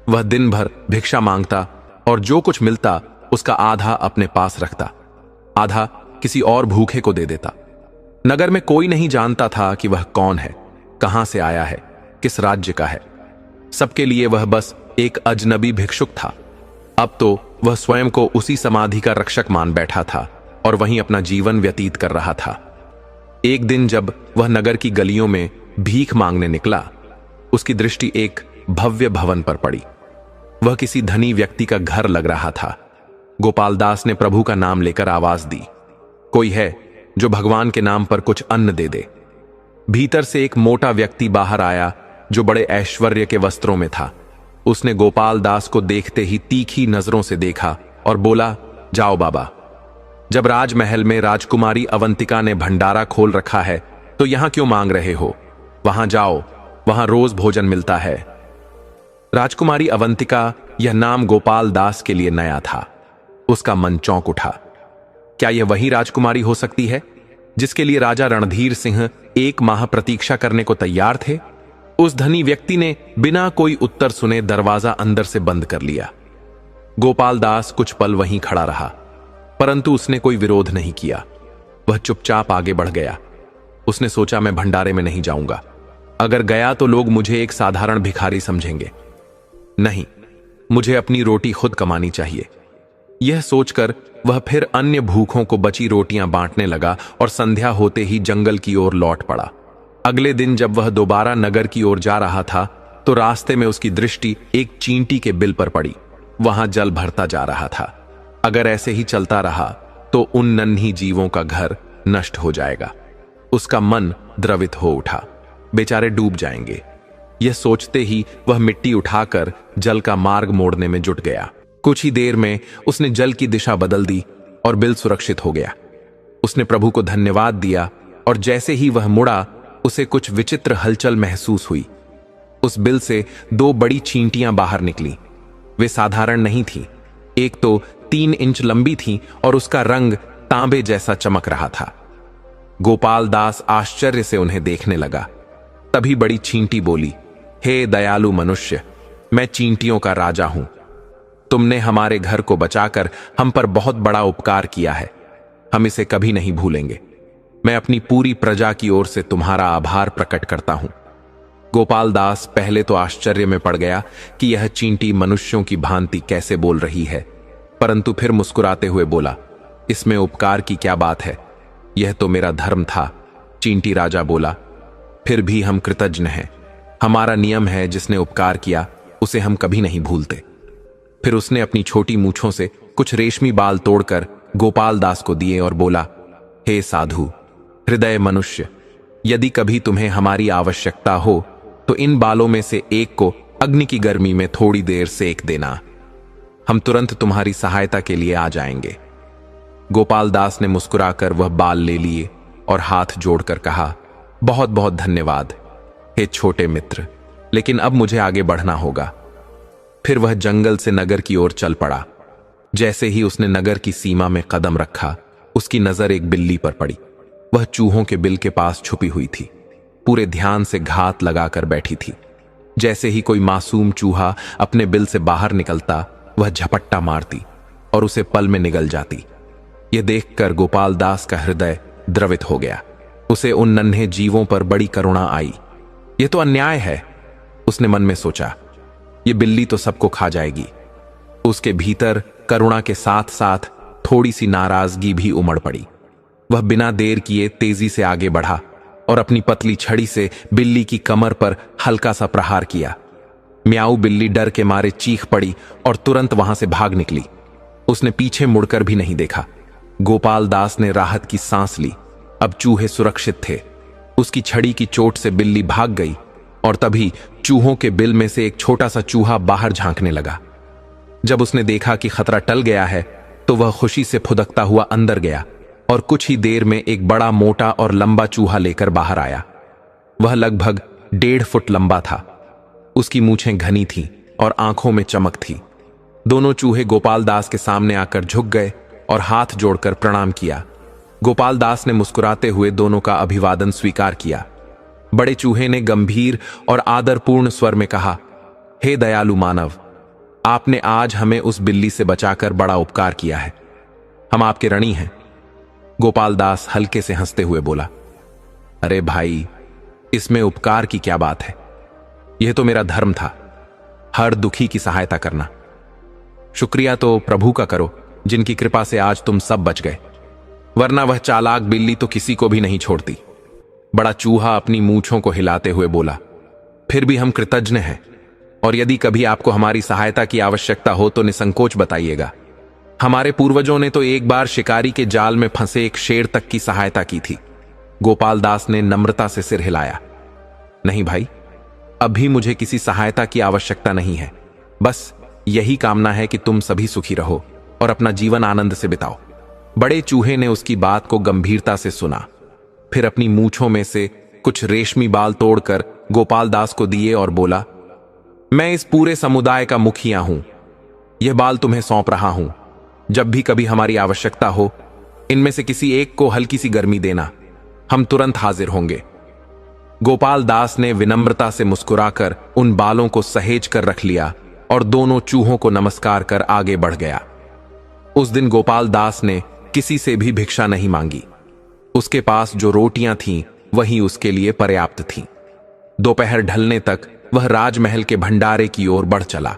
वह दिन भर भिक्षा मांगता और जो कुछ मिलता उसका आधा अपने पास रखता, आधा किसी और भूखे को दे देता। नगर में कोई नहीं जानता था कि वह कौन है, कहां से आया है, किस राज्य का है। सबके लिए वह बस एक अजनबी भिक्षुक था। अब तो वह स्वयं को उसी समाधि का रक्षक मान बैठा था और वहीं अपना जीवन व्यतीत कर रहा था। एक दिन जब वह नगर की गलियों में भीख मांगने निकला, उसकी दृष्टि एक भव्य भवन पर पड़ी। वह किसी धनी व्यक्ति का घर लग रहा था। गोपाल दास ने प्रभु का नाम लेकर आवाज दी, कोई है जो भगवान के नाम पर कुछ अन्न दे दे। भीतर से एक मोटा व्यक्ति बाहर आया जो बड़े ऐश्वर्य के वस्त्रों में था। उसने गोपाल दास को देखते ही तीखी नजरों से देखा और बोला, जाओ बाबा, जब राजमहल में राजकुमारी अवंतिका ने भंडारा खोल रखा है तो यहां क्यों मांग रहे हो? वहां जाओ, वहां रोज भोजन मिलता है। राजकुमारी अवंतिका, यह नाम गोपाल दास के लिए नया था। उसका मन चौंक उठा। क्या यह वही राजकुमारी हो सकती है जिसके लिए राजा रणधीर सिंह 1 माह प्रतीक्षा करने को तैयार थे? उस धनी व्यक्ति ने बिना कोई उत्तर सुने दरवाजा अंदर से बंद कर लिया। गोपाल दास कुछ पल वहीं खड़ा रहा, परंतु उसने कोई विरोध नहीं किया। वह चुपचाप आगे बढ़ गया। उसने सोचा, मैं भंडारे में नहीं जाऊंगा। अगर गया तो लोग मुझे एक साधारण भिखारी समझेंगे। नहीं, मुझे अपनी रोटी खुद कमानी चाहिए। यह सोचकर वह फिर अन्य भूखों को बची रोटियां बांटने लगा और संध्या होते ही जंगल की ओर लौट पड़ा। अगले दिन जब वह दोबारा नगर की ओर जा रहा था तो रास्ते में उसकी दृष्टि एक चींटी के बिल पर पड़ी। वहां जल भरता जा रहा था। अगर ऐसे ही चलता रहा तो उन नन्ही जीवों का घर नष्ट हो जाएगा। उसका मन द्रवित हो उठा, बेचारे डूब जाएंगे। यह सोचते ही वह मिट्टी उठाकर जल का मार्ग मोड़ने में जुट गया। कुछ ही देर में उसने जल की दिशा बदल दी और बिल सुरक्षित हो गया। उसने प्रभु को धन्यवाद दिया और जैसे ही वह मुड़ा उसे कुछ विचित्र हलचल महसूस हुई। उस बिल से 2 बड़ी चींटियां बाहर निकली। वे साधारण नहीं थीं। एक तो 3 इंच लंबी थी और उसका रंग तांबे जैसा चमक रहा था। गोपाल दास आश्चर्य से उन्हें देखने लगा। तभी बड़ी चींटी बोली, हे दयालु मनुष्य, मैं चींटियों का राजा हूं। तुमने हमारे घर को बचाकर हम पर बहुत बड़ा उपकार किया है। हम इसे कभी नहीं भूलेंगे। मैं अपनी पूरी प्रजा की ओर से तुम्हारा आभार प्रकट करता हूं। गोपाल दास पहले तो आश्चर्य में पड़ गया कि यह चींटी मनुष्यों की भांति कैसे बोल रही है, परंतु फिर मुस्कुराते हुए बोला, इसमें उपकार की क्या बात है? यह तो मेरा धर्म था। चींटी राजा बोला, फिर भी हम कृतज्ञ हैं। हमारा नियम है, जिसने उपकार किया उसे हम कभी नहीं भूलते। फिर उसने अपनी छोटी मूंछों से कुछ रेशमी बाल तोड़कर गोपाल दास को दिए और बोला, हे साधु हृदय मनुष्य, यदि कभी तुम्हें हमारी आवश्यकता हो तो इन बालों में से एक को अग्नि की गर्मी में थोड़ी देर सेक देना। हम तुरंत तुम्हारी सहायता के लिए आ जाएंगे। गोपाल दास ने मुस्कुराकर वह बाल ले लिए और हाथ जोड़कर कहा, बहुत बहुत धन्यवाद हे छोटे मित्र, लेकिन अब मुझे आगे बढ़ना होगा। फिर वह जंगल से नगर की ओर चल पड़ा। जैसे ही उसने नगर की सीमा में कदम रखा, उसकी नजर एक बिल्ली पर पड़ी। वह चूहों के बिल के पास छुपी हुई थी, पूरे ध्यान से घात लगाकर बैठी थी। जैसे ही कोई मासूम चूहा अपने बिल से बाहर निकलता, वह झपट्टा मारती और उसे पल में निगल जाती। यह देखकर गोपाल दास का हृदय द्रवित हो गया। उसे उन नन्हे जीवों पर बड़ी करुणा आई। यह तो अन्याय है, उसने मन में सोचा। यह बिल्ली तो सबको खा जाएगी। उसके भीतर करुणा के साथ साथ थोड़ी सी नाराजगी भी उमड़ पड़ी। वह बिना देर किए तेजी से आगे बढ़ा और अपनी पतली छड़ी से बिल्ली की कमर पर हल्का सा प्रहार किया। म्याऊ बिल्ली डर के मारे चीख पड़ी और तुरंत वहां से भाग निकली। उसने पीछे मुड़कर भी नहीं देखा। गोपाल दास ने राहत की सांस ली। अब चूहे सुरक्षित थे। उसकी छड़ी की चोट से बिल्ली भाग गई और तभी चूहों के बिल में से एक छोटा सा चूहा बाहर झांकने लगा। जब उसने देखा कि खतरा टल गया है, तो वह खुशी से फुदकता हुआ अंदर गया और कुछ ही देर में एक बड़ा मोटा और लंबा चूहा लेकर बाहर आया। वह लगभग 1.5 फुट लंबा था। उसकी मूछें घनी थीं और आंखों में चमक थी। दोनों चूहे गोपाल दास के सामने आकर झुक गए और हाथ जोड़कर प्रणाम किया। गोपाल दास ने मुस्कुराते हुए दोनों का अभिवादन स्वीकार किया। बड़े चूहे ने गंभीर और आदरपूर्ण स्वर में कहा, हे दयालु मानव, आपने आज हमें उस बिल्ली से बचाकर बड़ा उपकार किया है। हम आपके ऋणी हैं। गोपाल दास हल्के से हंसते हुए बोला, अरे भाई, इसमें उपकार की क्या बात है। यह तो मेरा धर्म था, हर दुखी की सहायता करना। शुक्रिया तो प्रभु का करो, जिनकी कृपा से आज तुम सब बच गए, वरना वह चालाक बिल्ली तो किसी को भी नहीं छोड़ती। बड़ा चूहा अपनी मूंछों को हिलाते हुए बोला, फिर भी हम कृतज्ञ हैं, और यदि कभी आपको हमारी सहायता की आवश्यकता हो तो निसंकोच बताइएगा। हमारे पूर्वजों ने तो एक बार शिकारी के जाल में फंसे एक शेर तक की सहायता की थी। गोपाल दास ने नम्रता से सिर हिलाया। नहीं भाई, अभी मुझे किसी सहायता की आवश्यकता नहीं है। बस यही कामना है कि तुम सभी सुखी रहो और अपना जीवन आनंद से बिताओ। बड़े चूहे ने उसकी बात को गंभीरता से सुना। फिर अपनी मूंछों में से कुछ रेशमी बाल तोड़कर गोपाल दास को दिए और बोला, मैं इस पूरे समुदाय का मुखिया हूं। यह बाल तुम्हें सौंप रहा हूं। जब भी कभी हमारी आवश्यकता हो, इनमें से किसी एक को हल्की सी गर्मी देना, हम तुरंत हाजिर होंगे। गोपाल दास ने विनम्रता से मुस्कुराकर उन बालों को सहेज कर रख लिया और दोनों चूहों को नमस्कार कर आगे बढ़ गया। उस दिन गोपाल दास ने किसी से भी भिक्षा नहीं मांगी। उसके पास जो रोटियां थीं, वही उसके लिए पर्याप्त थीं। दोपहर ढलने तक वह राजमहल के भंडारे की ओर बढ़ चला।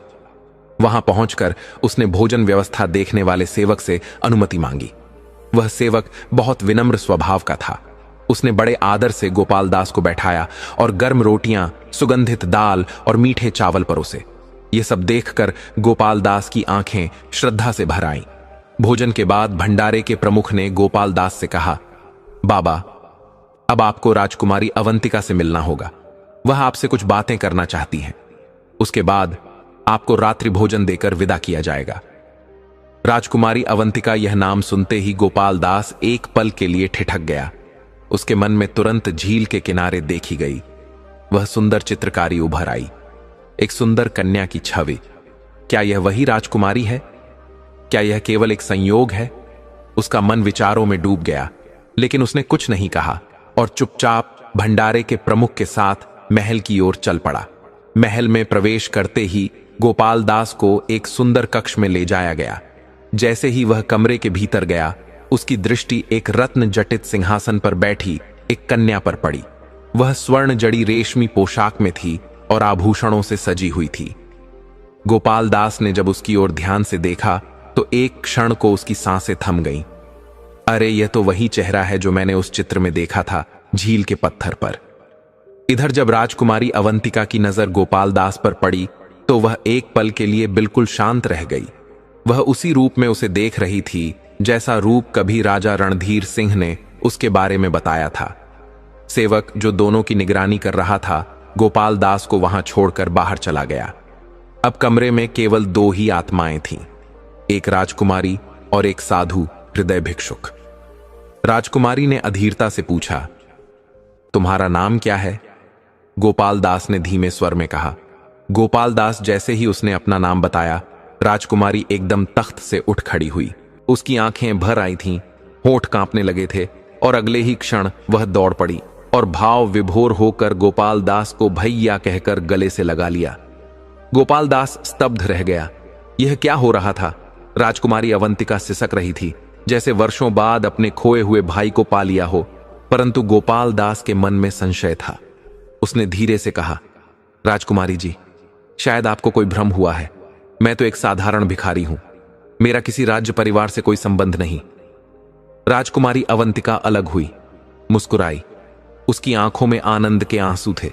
वहां पहुंचकर उसने भोजन व्यवस्था देखने वाले सेवक से अनुमति मांगी। वह सेवक बहुत विनम्र स्वभाव का था। उसने बड़े आदर से गोपाल दास को बैठाया और गर्म रोटियां, सुगंधित दाल और मीठे चावल परोसे। ये सब देखकर गोपाल दास की आंखें श्रद्धा से भर आईं। भोजन के बाद भंडारे के प्रमुख ने गोपाल दास से कहा, बाबा, अब आपको राजकुमारी अवंतिका से मिलना होगा। वह आपसे कुछ बातें करना चाहती हैं। उसके बाद आपको रात्रि भोजन देकर विदा किया जाएगा। राजकुमारी अवंतिका यह नाम सुनते ही गोपाल दास एक पल के लिए ठिठक गया। उसके मन में तुरंत झील के किनारे देखी गई वह सुंदर चित्रकारी उभर आई, एक सुंदर कन्या की छवि। क्या यह वही राजकुमारी है? क्या यह केवल एक संयोग है? उसका मन विचारों में डूब गया, लेकिन उसने कुछ नहीं कहा और चुपचाप भंडारे के प्रमुख के साथ महल की ओर चल पड़ा। महल में प्रवेश करते ही गोपाल दास को एक सुंदर कक्ष में ले जाया गया। जैसे ही वह कमरे के भीतर गया, उसकी दृष्टि एक रत्न जटित सिंहासन पर बैठी एक कन्या पर पड़ी। वह स्वर्ण जड़ी रेशमी पोशाक में थी और आभूषणों से सजी हुई थी। गोपाल दास ने जब उसकी ओर ध्यान से देखा तो एक क्षण को उसकी सांसें थम गईं। अरे, यह तो वही चेहरा है जो मैंने उस चित्र में देखा था, झील के पत्थर पर। इधर जब राजकुमारी अवंतिका की नजर गोपाल दास पर पड़ी तो वह एक पल के लिए बिल्कुल शांत रह गई। वह उसी रूप में उसे देख रही थी जैसा रूप कभी राजा रणधीर सिंह ने उसके बारे में बताया था। सेवक जो दोनों की निगरानी कर रहा था, गोपाल दास को वहां छोड़कर बाहर चला गया। अब कमरे में केवल 2 ही आत्माएं थीं, एक राजकुमारी और एक साधु हृदय भिक्षुक। राजकुमारी ने अधीरता से पूछा, तुम्हारा नाम क्या है? गोपाल दास ने धीमे स्वर में कहा। गोपाल दास जैसे ही उसने अपना नाम बताया, राजकुमारी एकदम तख्त से उठ खड़ी हुई। उसकी आंखें भर आई थीं होंठ कांपने लगे थे और अगले ही क्षण वह दौड़ पड़ी और भाव विभोर होकर गोपाल दास को भैया कहकर गले से लगा लिया। गोपाल दास स्तब्ध रह गया। यह क्या हो रहा था? राजकुमारी अवंतिका सिसक रही थी, जैसे वर्षों बाद अपने खोए हुए भाई को पा लिया हो, परंतु गोपाल दास के मन में संशय था। उसने धीरे से कहा, राजकुमारी जी, शायद आपको कोई भ्रम हुआ है। मैं तो एक साधारण भिखारी हूं। मेरा किसी राज्य परिवार से कोई संबंध नहीं। राजकुमारी अवंतिका अलग हुई, मुस्कुराई। उसकी आंखों में आनंद के आंसू थे।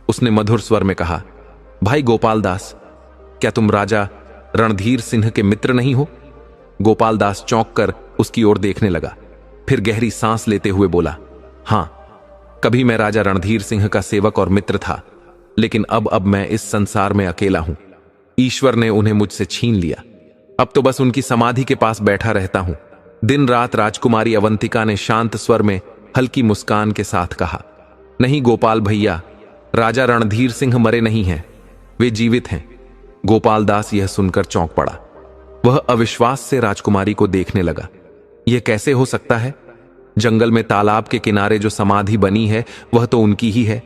उसने मधुर स्वर में कहा, भाई गोपाल दास, क्या तुम राजा रणधीर सिंह के मित्र नहीं हो? गोपाल दास चौंक कर उसकी ओर देखने लगा, फिर गहरी सांस लेते हुए बोला, हां, कभी मैं राजा रणधीर सिंह का सेवक और मित्र था, लेकिन अब मैं इस संसार में अकेला हूं। ईश्वर ने उन्हें मुझसे छीन लिया। अब तो बस उनकी समाधि के पास बैठा रहता हूं। दिन रात राजकुमारी अवंतिका ने शांत स्वर में हल्की मुस्कान के साथ कहा, नहीं गोपाल भैया, राजा रणधीर सिंह मरे नहीं हैं, वे जीवित हैं। गोपाल दास यह सुनकर चौंक पड़ा। वह अविश्वास से राजकुमारी को देखने लगा। यह कैसे हो सकता है? जंगल में तालाब के किनारे जो समाधि बनी है वह तो उनकी ही है।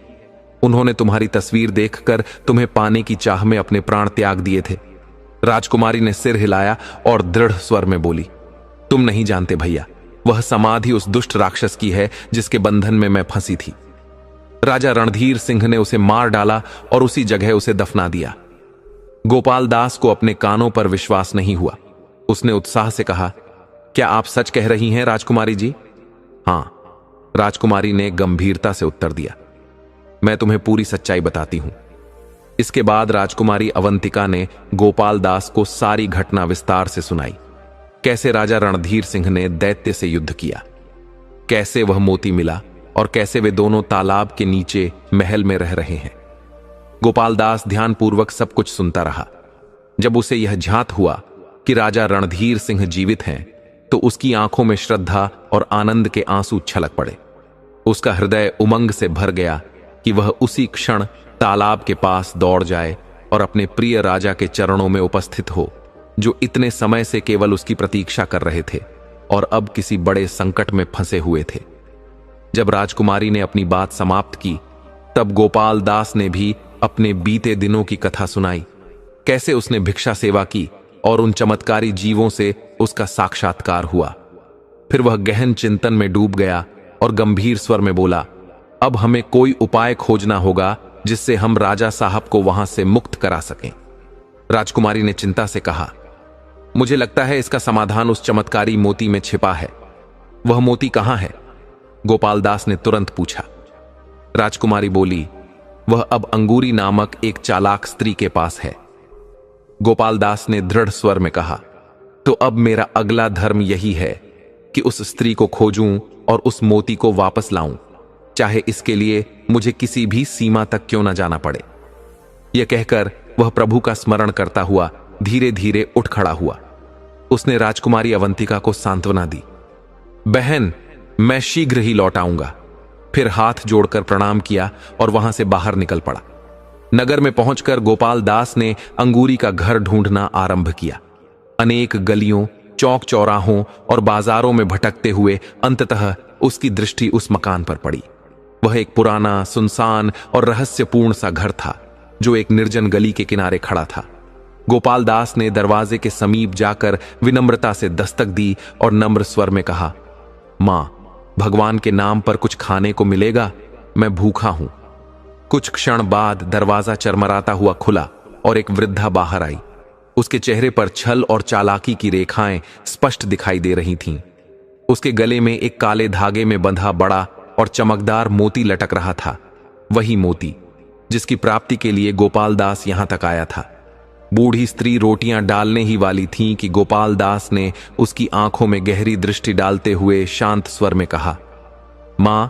उन्होंने तुम्हारी तस्वीर देखकर तुम्हें पाने की चाह में अपने प्राण त्याग दिए थे। राजकुमारी ने सिर हिलाया और दृढ़ स्वर में बोली, तुम नहीं जानते भैया, वह समाधि उस दुष्ट राक्षस की है जिसके बंधन में मैं फंसी थी। राजा रणधीर सिंह ने उसे मार डाला और उसी जगह उसे दफना दिया। गोपाल दास को अपने कानों पर विश्वास नहीं हुआ। उसने उत्साह से कहा, क्या आप सच कह रही हैं राजकुमारी जी? हां, राजकुमारी ने गंभीरता से उत्तर दिया। मैं तुम्हें पूरी सच्चाई बताती हूं। इसके बाद राजकुमारी अवंतिका ने गोपाल दास को सारी घटना विस्तार से सुनाई। कैसे राजा रणधीर सिंह ने दैत्य से युद्ध किया, कैसे वह मोती मिला और कैसे वे दोनों तालाब के नीचे महल में रह रहे हैं। गोपाल दास ध्यानपूर्वक सब कुछ सुनता रहा। जब उसे यह झांत हुआ कि राजा रणधीर सिंह जीवित हैं, तो उसकी आंखों में श्रद्धा और आनंद के आंसू छलक पड़े। उसका हृदय उमंग से भर गया कि वह उसी क्षण तालाब के पास दौड़ जाए और अपने प्रिय राजा के चरणों में उपस्थित हो, जो इतने समय से केवल उसकी प्रतीक्षा कर रहे थे और अब किसी बड़े संकट में फंसे हुए थे। जब राजकुमारी ने अपनी बात समाप्त की, तब गोपाल दास ने भी अपने बीते दिनों की कथा सुनाई। कैसे उसने भिक्षा सेवा की और उन चमत्कारी जीवों से उसका साक्षात्कार हुआ। फिर वह गहन चिंतन में डूब गया और गंभीर स्वर में बोला, अब हमें कोई उपाय खोजना होगा जिससे हम राजा साहब को वहां से मुक्त करा सकें। राजकुमारी ने चिंता से कहा, मुझे लगता है इसका समाधान उस चमत्कारी मोती में छिपा है। वह मोती कहां है? गोपाल दास ने तुरंत पूछा। राजकुमारी बोली, वह अब अंगूरी नामक एक चालाक स्त्री के पास है। गोपाल दास ने दृढ़ स्वर में कहा, तो अब मेरा अगला धर्म यही है कि उस स्त्री को खोजूं और उस मोती को वापस लाऊं, चाहे इसके लिए मुझे किसी भी सीमा तक क्यों न जाना पड़े। यह कहकर वह प्रभु का स्मरण करता हुआ धीरे धीरे उठ खड़ा हुआ। उसने राजकुमारी अवंतिका को सांत्वना दी, बहन, मैं शीघ्र ही लौट आऊंगा। फिर हाथ जोड़कर प्रणाम किया और वहां से बाहर निकल पड़ा। नगर में पहुंचकर गोपाल दास ने अंगूरी का घर ढूंढना आरंभ किया। अनेक गलियों, चौक चौराहों और बाजारों में भटकते हुए अंततः उसकी दृष्टि उस मकान पर पड़ी। वह एक पुराना, सुनसान और रहस्यपूर्ण सा घर था, जो एक निर्जन गली के किनारे खड़ा था। गोपाल दास ने दरवाजे के समीप जाकर विनम्रता से दस्तक दी और नम्र स्वर में कहा, मां, भगवान के नाम पर कुछ खाने को मिलेगा? मैं भूखा हूं। कुछ क्षण बाद दरवाजा चरमराता हुआ खुला और एक वृद्धा बाहर आई। उसके चेहरे पर छल और चालाकी की रेखाएं स्पष्ट दिखाई दे रही थीं। उसके गले में एक काले धागे में बंधा बड़ा और चमकदार मोती लटक रहा था, वही मोती जिसकी प्राप्ति के लिए गोपाल दास यहां तक आया था। बूढ़ी स्त्री रोटियां डालने ही वाली थी कि गोपाल दास ने उसकी आंखों में गहरी दृष्टि डालते हुए शांत स्वर में कहा, मां,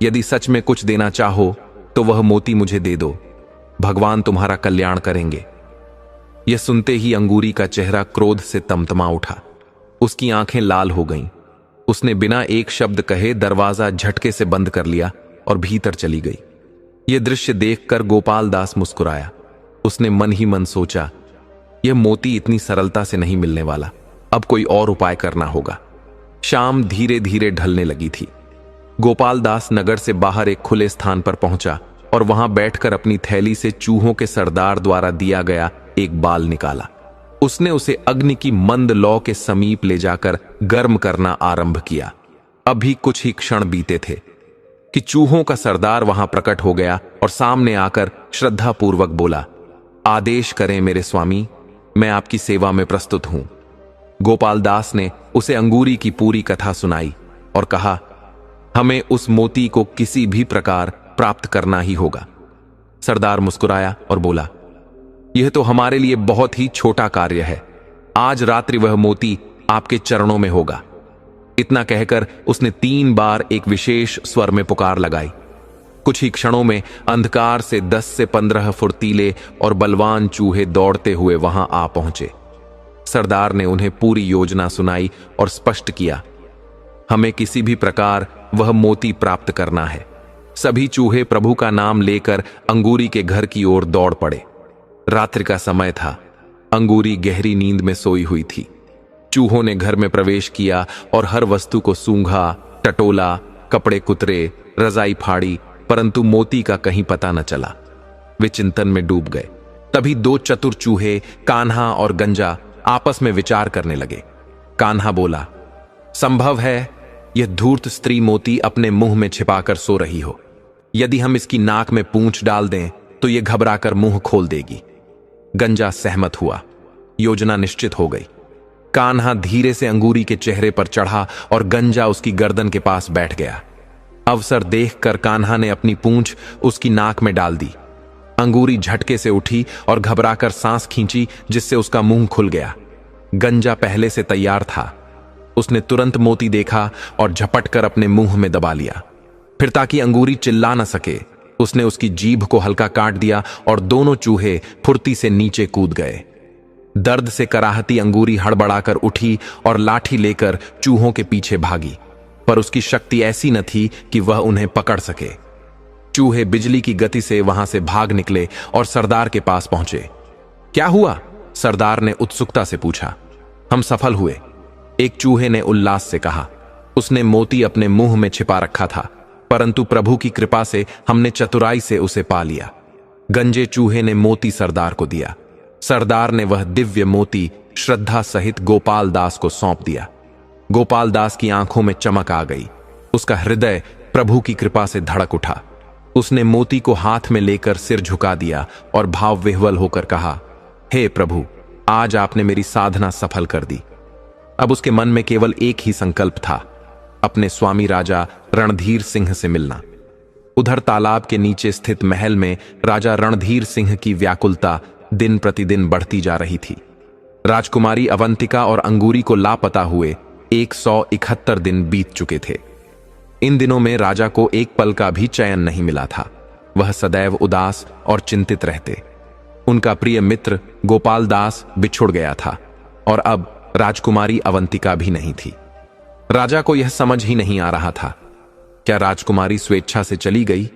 यदि सच में कुछ देना चाहो तो वह मोती मुझे दे दो। भगवान तुम्हारा कल्याण करेंगे। यह सुनते ही अंगूरी का चेहरा क्रोध से तमतमा उठा। उसकी आंखें लाल हो गईं। उसने बिना एक शब्द कहे दरवाजा झटके से बंद कर लिया और भीतर चली गई। यह दृश्य देखकर गोपाल दास मुस्कुराया। उसने मन ही मन सोचा, यह मोती इतनी सरलता से नहीं मिलने वाला, अब कोई और उपाय करना होगा। शाम धीरे धीरे ढलने लगी थी। गोपाल दास नगर से बाहर एक खुले स्थान पर पहुंचा और वहां बैठकर अपनी थैली से चूहों के सरदार द्वारा दिया गया एक बाल निकाला। उसने उसे अग्नि की मंद लौ के समीप ले जाकर गर्म करना आरंभ किया। अभी कुछ ही क्षण बीते थे कि चूहों का सरदार वहां प्रकट हो गया और सामने आकर श्रद्धापूर्वक बोला, आदेश करें मेरे स्वामी, मैं आपकी सेवा में प्रस्तुत हूं। गोपाल दास ने उसे अंगूरी की पूरी कथा सुनाई और कहा, हमें उस मोती को किसी भी प्रकार प्राप्त करना ही होगा। सरदार मुस्कुराया और बोला, यह तो हमारे लिए बहुत ही छोटा कार्य है। आज रात्रि वह मोती आपके चरणों में होगा। इतना कहकर उसने 3 बार एक विशेष स्वर में पुकार लगाई। कुछ ही क्षणों में अंधकार से 10 से 15 फुर्तीले और बलवान चूहे दौड़ते हुए वहां आ पहुंचे। सरदार ने उन्हें पूरी योजना सुनाई और स्पष्ट किया, हमें किसी भी प्रकार वह मोती प्राप्त करना है। सभी चूहे प्रभु का नाम लेकर अंगूरी के घर की ओर दौड़ पड़े। रात्रि का समय था। अंगूरी गहरी नींद में सोई हुई थी। चूहों ने घर में प्रवेश किया और हर वस्तु को सूंघा, टटोला, कपड़े कुतरे, रजाई फाड़ी, परंतु मोती का कहीं पता न चला। वे चिंतन में डूब गए। तभी 2 चतुर चूहे, कान्हा और गंजा, आपस में विचार करने लगे। कान्हा बोला, संभव है यह धूर्त स्त्री मोती अपने मुंह में छिपाकर सो रही हो। यदि हम इसकी नाक में पूंछ डाल दें तो यह घबराकर मुंह खोल देगी। गंजा सहमत हुआ। योजना निश्चित हो गई। कान्हा धीरे से अंगूरी के चेहरे पर चढ़ा और गंजा उसकी गर्दन के पास बैठ गया। अवसर देखकर कान्हा ने अपनी पूंछ उसकी नाक में डाल दी। अंगूरी झटके से उठी और घबराकर सांस खींची, जिससे उसका मुंह खुल गया। गंजा पहले से तैयार था। उसने तुरंत मोती देखा और झपटकर अपने मुंह में दबा लिया। फिर ताकि अंगूरी चिल्ला न सके, उसने उसकी जीभ को हल्का काट दिया और दोनों चूहे फुर्ती से नीचे कूद गए। दर्द से कराहती अंगूरी हड़बड़ाकर उठी और लाठी लेकर चूहों के पीछे भागी, पर उसकी शक्ति ऐसी न थी कि वह उन्हें पकड़ सके। चूहे बिजली की गति से वहां से भाग निकले और सरदार के पास पहुंचे। क्या हुआ? सरदार ने उत्सुकता से पूछा। हम सफल हुए, एक चूहे ने उल्लास से कहा। उसने मोती अपने मुंह में छिपा रखा था, परंतु प्रभु की कृपा से हमने चतुराई से उसे पा लिया। गंजे चूहे ने मोती सरदार को दिया। सरदार ने वह दिव्य मोती श्रद्धा सहित गोपाल दास को सौंप दिया। गोपाल दास की आंखों में चमक आ गई। उसका हृदय प्रभु की कृपा से धड़क उठा। उसने मोती को हाथ में लेकर सिर झुका दिया और भाव विह्वल होकर कहा, हे प्रभु, आज आपने मेरी साधना सफल कर दी। अब उसके मन में केवल एक ही संकल्प था, अपने स्वामी राजा रणधीर सिंह से मिलना। उधर तालाब के नीचे स्थित महल में राजा रणधीर सिंह की व्याकुलता दिन प्रतिदिन बढ़ती जा रही थी। राजकुमारी अवंतिका और अंगूरी को लापता हुए 171 दिन बीत चुके थे। इन दिनों में राजा को एक पल का भी चैन नहीं मिला था। वह सदैव उदास और चिंतित रहते। उनका प्रिय मित्र गोपाल दास बिछुड़ गया था और अब राजकुमारी अवंतिका भी नहीं थी। राजा को यह समझ ही नहीं आ रहा था, क्या राजकुमारी स्वेच्छा से चली गई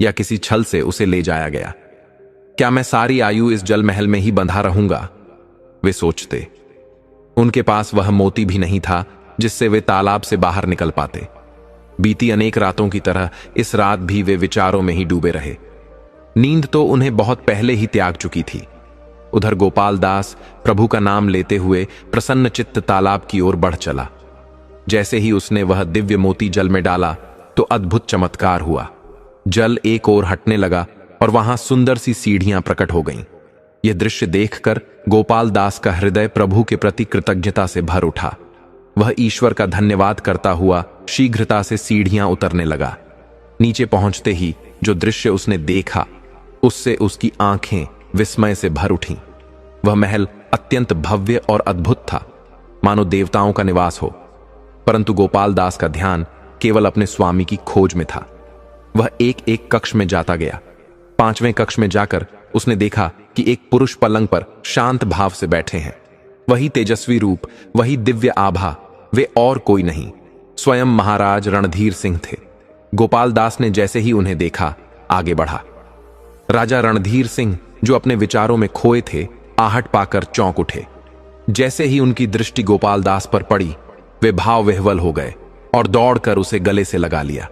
या किसी छल से उसे ले जाया गया? क्या मैं सारी आयु इस जल महल में ही बंधा रहूंगा? वे सोचते। उनके पास वह मोती भी नहीं था जिससे वे तालाब से बाहर निकल पाते। बीती अनेक रातों की तरह इस रात भी वे विचारों में ही डूबे रहे। नींद तो उन्हें बहुत पहले ही त्याग चुकी थी। उधर गोपाल दास प्रभु का नाम लेते हुए प्रसन्न चित्त तालाब की ओर बढ़ चला। जैसे ही उसने वह दिव्य मोती जल में डाला तो अद्भुत चमत्कार हुआ। जल एक ओर हटने लगा और वहां सुंदर सी सीढ़ियां प्रकट हो गईं। यह दृश्य देखकर गोपाल दास का हृदय प्रभु के प्रति कृतज्ञता से भर उठा। वह ईश्वर का धन्यवाद करता हुआ शीघ्रता से सीढ़ियां उतरने लगा। नीचे पहुंचते ही जो दृश्य उसने देखा, उससे उसकी आंखें विस्मय से भर उठीं। वह महल अत्यंत भव्य और अद्भुत था, मानो देवताओं का निवास हो। परंतु गोपाल दास का ध्यान केवल अपने स्वामी की खोज में था। वह एक एक कक्ष में जाता गया। 5वें कक्ष में जाकर उसने देखा कि एक पुरुष पलंग पर शांत भाव से बैठे हैं। वही तेजस्वी रूप, वही दिव्य आभा, वे और कोई नहीं, स्वयं महाराज रणधीर सिंह थे। गोपाल दास ने जैसे ही उन्हें देखा, आगे बढ़ा। राजा रणधीर सिंह, जो अपने विचारों में खोए थे, आहट पाकर चौंक उठे। जैसे ही उनकी दृष्टि गोपाल दास पर पड़ी, वे भाव विह्वल हो गए और दौड़कर उसे गले से लगा लिया।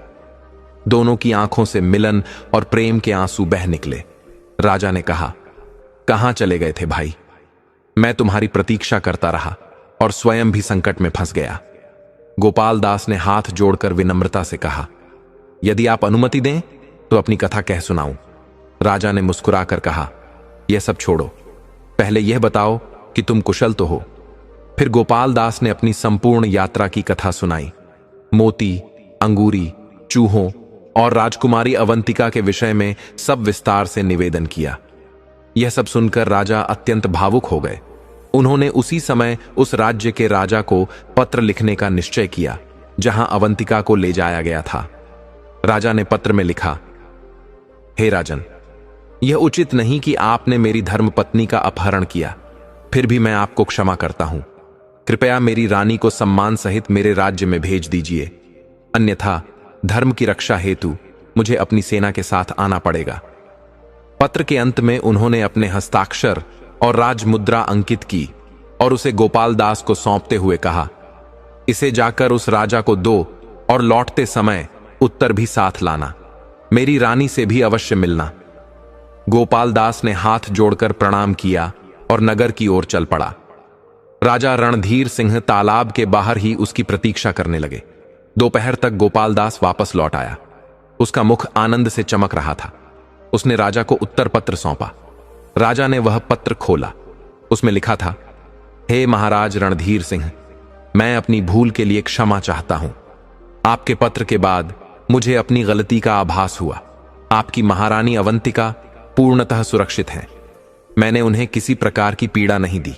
दोनों की आंखों से मिलन और प्रेम के आंसू बह निकले। राजा ने कहा, कहां चले गए थे भाई? मैं तुम्हारी प्रतीक्षा करता रहा और स्वयं भी संकट में फंस गया। गोपाल दास ने हाथ जोड़कर विनम्रता से कहा, यदि आप अनुमति दें तो अपनी कथा कह सुनाऊं। राजा ने मुस्कुराकर कहा, यह सब छोड़ो, पहले यह बताओ कि तुम कुशल तो हो। फिर गोपाल दास ने अपनी संपूर्ण यात्रा की कथा सुनाई। मोती, अंगूरी, चूहों और राजकुमारी अवंतिका के विषय में सब विस्तार से निवेदन किया। यह सब सुनकर राजा अत्यंत भावुक हो गए। उन्होंने उसी समय उस राज्य के राजा को पत्र लिखने का निश्चय किया जहां अवंतिका को ले जाया गया था। राजा ने पत्र में लिखा, हे राजन, यह उचित नहीं कि आपने मेरी धर्मपत्नी का अपहरण किया, फिर भी मैं आपको क्षमा करता हूं। कृपया मेरी रानी को सम्मान सहित मेरे राज्य में भेज दीजिए, अन्यथा धर्म की रक्षा हेतु मुझे अपनी सेना के साथ आना पड़ेगा। पत्र के अंत में उन्होंने अपने हस्ताक्षर और राजमुद्रा अंकित की और उसे गोपाल दास को सौंपते हुए कहा, इसे जाकर उस राजा को दो और लौटते समय उत्तर भी साथ लाना। मेरी रानी से भी अवश्य मिलना। गोपाल दास ने हाथ जोड़कर प्रणाम किया और नगर की ओर चल पड़ा। राजा रणधीर सिंह तालाब के बाहर ही उसकी प्रतीक्षा करने लगे। दोपहर तक गोपाल दास वापस लौट आया। उसका मुख आनंद से चमक रहा था। उसने राजा को उत्तर पत्र सौंपा। राजा ने वह पत्र खोला। उसमें लिखा था, हे महाराज रणधीर सिंह, मैं अपनी भूल के लिए क्षमा चाहता हूं। आपके पत्र के बाद मुझे अपनी गलती का आभास हुआ। आपकी महारानी अवंतिका पूर्णतः सुरक्षित हैं। मैंने उन्हें किसी प्रकार की पीड़ा नहीं दी।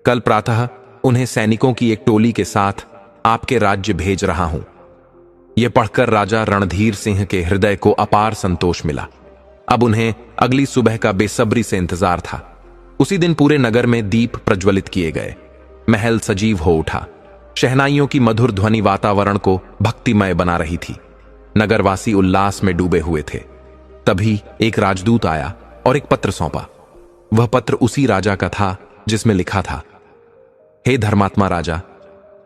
कल प्रातः उन्हें सैनिकों की एक टोली के साथ आपके राज्य भेज रहा हूं। यह पढ़कर राजा रणधीर सिंह के हृदय को अपार संतोष मिला। अब उन्हें अगली सुबह का बेसब्री से इंतजार था। उसी दिन पूरे नगर में दीप प्रज्वलित किए गए। महल सजीव हो उठा। शहनाइयों की मधुर ध्वनि वातावरण को भक्तिमय बना रही थी। नगरवासी उल्लास में डूबे हुए थे। तभी एक राजदूत आया और एक पत्र सौंपा। वह पत्र उसी राजा का था जिसमें लिखा था, हे धर्मात्मा राजा,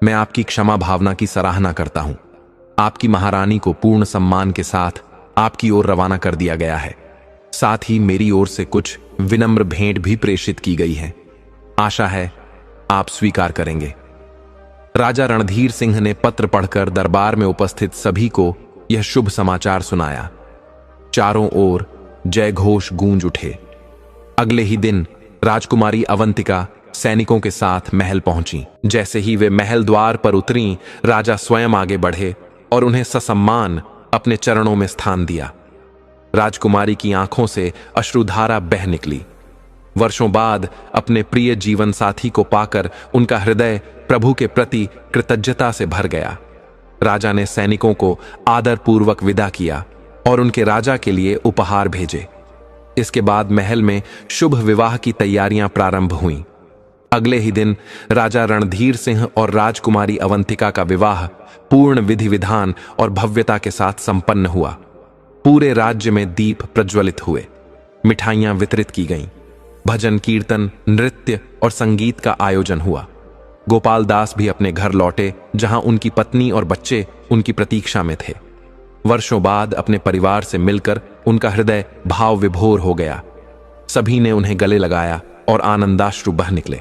मैं आपकी क्षमा भावना की सराहना करता हूं। आपकी महारानी को पूर्ण सम्मान के साथ आपकी ओर रवाना कर दिया गया है। साथ ही मेरी ओर से कुछ विनम्र भेंट भी प्रेषित की गई है। आशा है आप स्वीकार करेंगे। राजा रणधीर सिंह ने पत्र पढ़कर दरबार में उपस्थित सभी को यह शुभ समाचार सुनाया। चारों ओर जय घोष गूंज उठे। अगले ही दिन राजकुमारी अवंतिका सैनिकों के साथ महल पहुंची। जैसे ही वे महल द्वार पर उतरीं, राजा स्वयं आगे बढ़े और उन्हें ससम्मान अपने चरणों में स्थान दिया। राजकुमारी की आंखों से अश्रुधारा बह निकली। वर्षों बाद अपने प्रिय जीवन साथी को पाकर उनका हृदय प्रभु के प्रति कृतज्ञता से भर गया। राजा ने सैनिकों को आदरपूर्वक विदा किया और उनके राजा के लिए उपहार भेजे। इसके बाद महल में शुभ विवाह की तैयारियां प्रारंभ हुईं। अगले ही दिन राजा रणधीर सिंह और राजकुमारी अवंतिका का विवाह पूर्ण विधि विधान और भव्यता के साथ संपन्न हुआ। पूरे राज्य में दीप प्रज्वलित हुए, मिठाइयां वितरित की गईं, भजन कीर्तन, नृत्य और संगीत का आयोजन हुआ। गोपाल दास भी अपने घर लौटे, जहां उनकी पत्नी और बच्चे उनकी प्रतीक्षा में थे। वर्षों बाद अपने परिवार से मिलकर उनका हृदय भाव विभोर हो गया। सभी ने उन्हें गले लगाया और आनंदाश्रु बह निकले।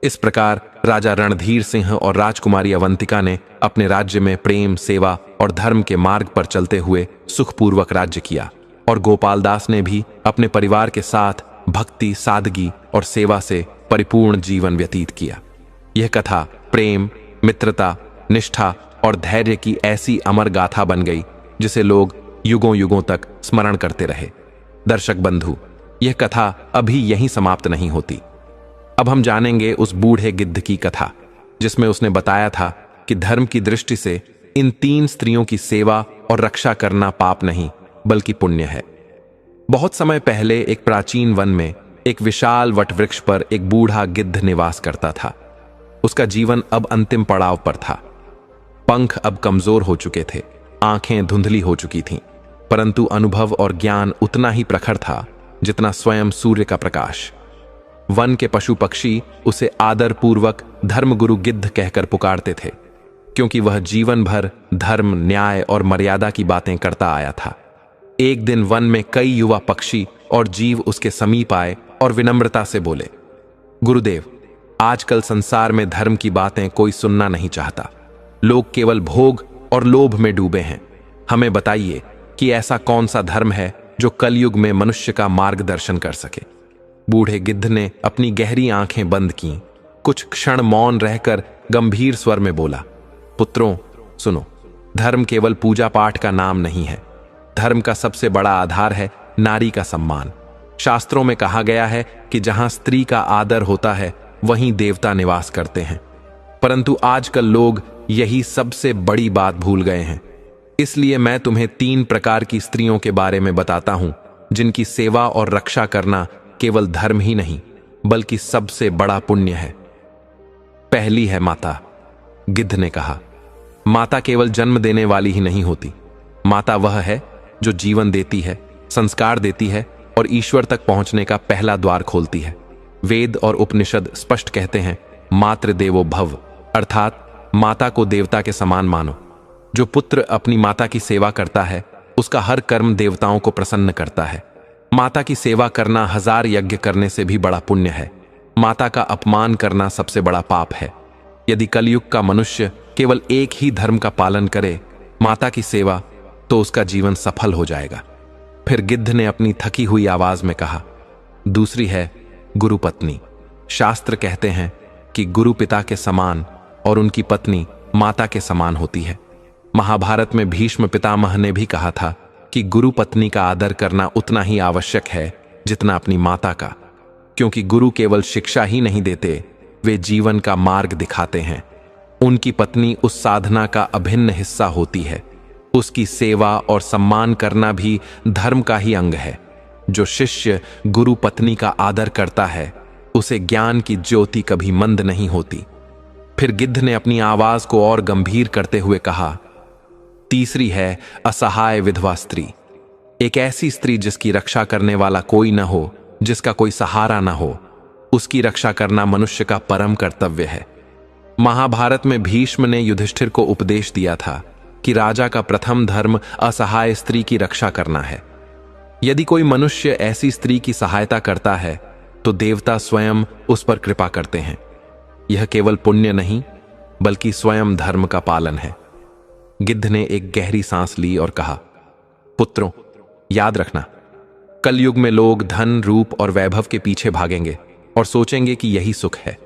इस प्रकार राजा रणधीर सिंह और राजकुमारी अवंतिका ने अपने राज्य में प्रेम, सेवा और धर्म के मार्ग पर चलते हुए सुखपूर्वक राज्य किया और गोपाल दास ने भी अपने परिवार के साथ भक्ति, सादगी और सेवा से परिपूर्ण जीवन व्यतीत किया। यह कथा प्रेम, मित्रता, निष्ठा और धैर्य की ऐसी अमर गाथा बन गई जिसे लोग युगों युगों तक स्मरण करते रहे। दर्शक बंधु, यह कथा अभी यहीं समाप्त नहीं होती। अब हम जानेंगे उस बूढ़े गिद्ध की कथा जिसमें उसने बताया था कि धर्म की दृष्टि से इन 3 स्त्रियों की सेवा और रक्षा करना पाप नहीं बल्कि पुण्य है। बहुत समय पहले एक प्राचीन वन में एक विशाल वटवृक्ष पर एक बूढ़ा गिद्ध निवास करता था। उसका जीवन अब अंतिम पड़ाव पर था। पंख अब कमजोर हो चुके थे, आंखें धुंधली हो चुकी थीं, परंतु अनुभव और ज्ञान उतना ही प्रखर था जितना स्वयं सूर्य का प्रकाश। वन के पशु पक्षी उसे आदरपूर्वक धर्मगुरु गिद्ध कहकर पुकारते थे। क्योंकि वह जीवन भर धर्म, न्याय और मर्यादा की बातें करता आया था। एक दिन वन में कई युवा पक्षी और जीव उसके समीप आए और विनम्रता से बोले, गुरुदेव, आजकल संसार में धर्म की बातें कोई सुनना नहीं चाहता। लोग केवल भोग और लोभ में डूबे हैं। हमें बताइए कि ऐसा कौन सा धर्म है जो कलयुग में मनुष्य का मार्गदर्शन कर सके। बूढ़े गिद्ध ने अपनी गहरी आंखें बंद की, कुछ क्षण मौन रहकर गंभीर स्वर में बोला, पुत्रों सुनो, धर्म केवल पूजा पाठ का नाम नहीं है। धर्म का सबसे बड़ा आधार है नारी का सम्मान। शास्त्रों में कहा गया है कि जहां स्त्री का आदर होता है वहीं देवता निवास करते हैं। परंतु आजकल लोग यही सबसे बड़ी बात भूल गए हैं। इसलिए मैं तुम्हें 3 प्रकार की स्त्रियों के बारे में बताता हूं, जिनकी सेवा और रक्षा करना केवल धर्म ही नहीं बल्कि सबसे बड़ा पुण्य है। पहली है माता। गिद्ध ने कहा, माता केवल जन्म देने वाली ही नहीं होती। माता वह है जो जीवन देती है, संस्कार देती है और ईश्वर तक पहुंचने का पहला द्वार खोलती है। वेद और उपनिषद स्पष्ट कहते हैं, मातृ देवो भव, अर्थात माता को देवता के समान मानो। जो पुत्र अपनी माता की सेवा करता है उसका हर कर्म देवताओं को प्रसन्न करता है। माता की सेवा करना 1000 यज्ञ करने से भी बड़ा पुण्य है। माता का अपमान करना सबसे बड़ा पाप है। यदि कलयुग का मनुष्य केवल एक ही धर्म का पालन करे, माता की सेवा, तो उसका जीवन सफल हो जाएगा। फिर गिद्ध ने अपनी थकी हुई आवाज में कहा, दूसरी है गुरु पत्नी। शास्त्र कहते हैं कि गुरु पिता के समान और उनकी पत्नी माता के समान होती है। महाभारत में भीष्म पितामह ने भी कहा था कि गुरु पत्नी का आदर करना उतना ही आवश्यक है जितना अपनी माता का, क्योंकि गुरु केवल शिक्षा ही नहीं देते, वे जीवन का मार्ग दिखाते हैं। उनकी पत्नी उस साधना का अभिन्न हिस्सा होती है। उसकी सेवा और सम्मान करना भी धर्म का ही अंग है। जो शिष्य गुरु पत्नी का आदर करता है उसे ज्ञान की ज्योति कभी मंद नहीं होती। फिर गिद्ध ने अपनी आवाज को और गंभीर करते हुए कहा, तीसरी है असहाय विधवा स्त्री। एक ऐसी स्त्री जिसकी रक्षा करने वाला कोई न हो, जिसका कोई सहारा न हो, उसकी रक्षा करना मनुष्य का परम कर्तव्य है। महाभारत में भीष्म ने युधिष्ठिर को उपदेश दिया था कि राजा का प्रथम धर्म असहाय स्त्री की रक्षा करना है। यदि कोई मनुष्य ऐसी स्त्री की सहायता करता है तो देवता स्वयं उस पर कृपा करते हैं। यह केवल पुण्य नहीं बल्कि स्वयं धर्म का पालन है। गिद्ध ने एक गहरी सांस ली और कहा, पुत्रों, याद रखना, कलयुग में लोग धन, रूप और वैभव के पीछे भागेंगे और सोचेंगे कि यही सुख है,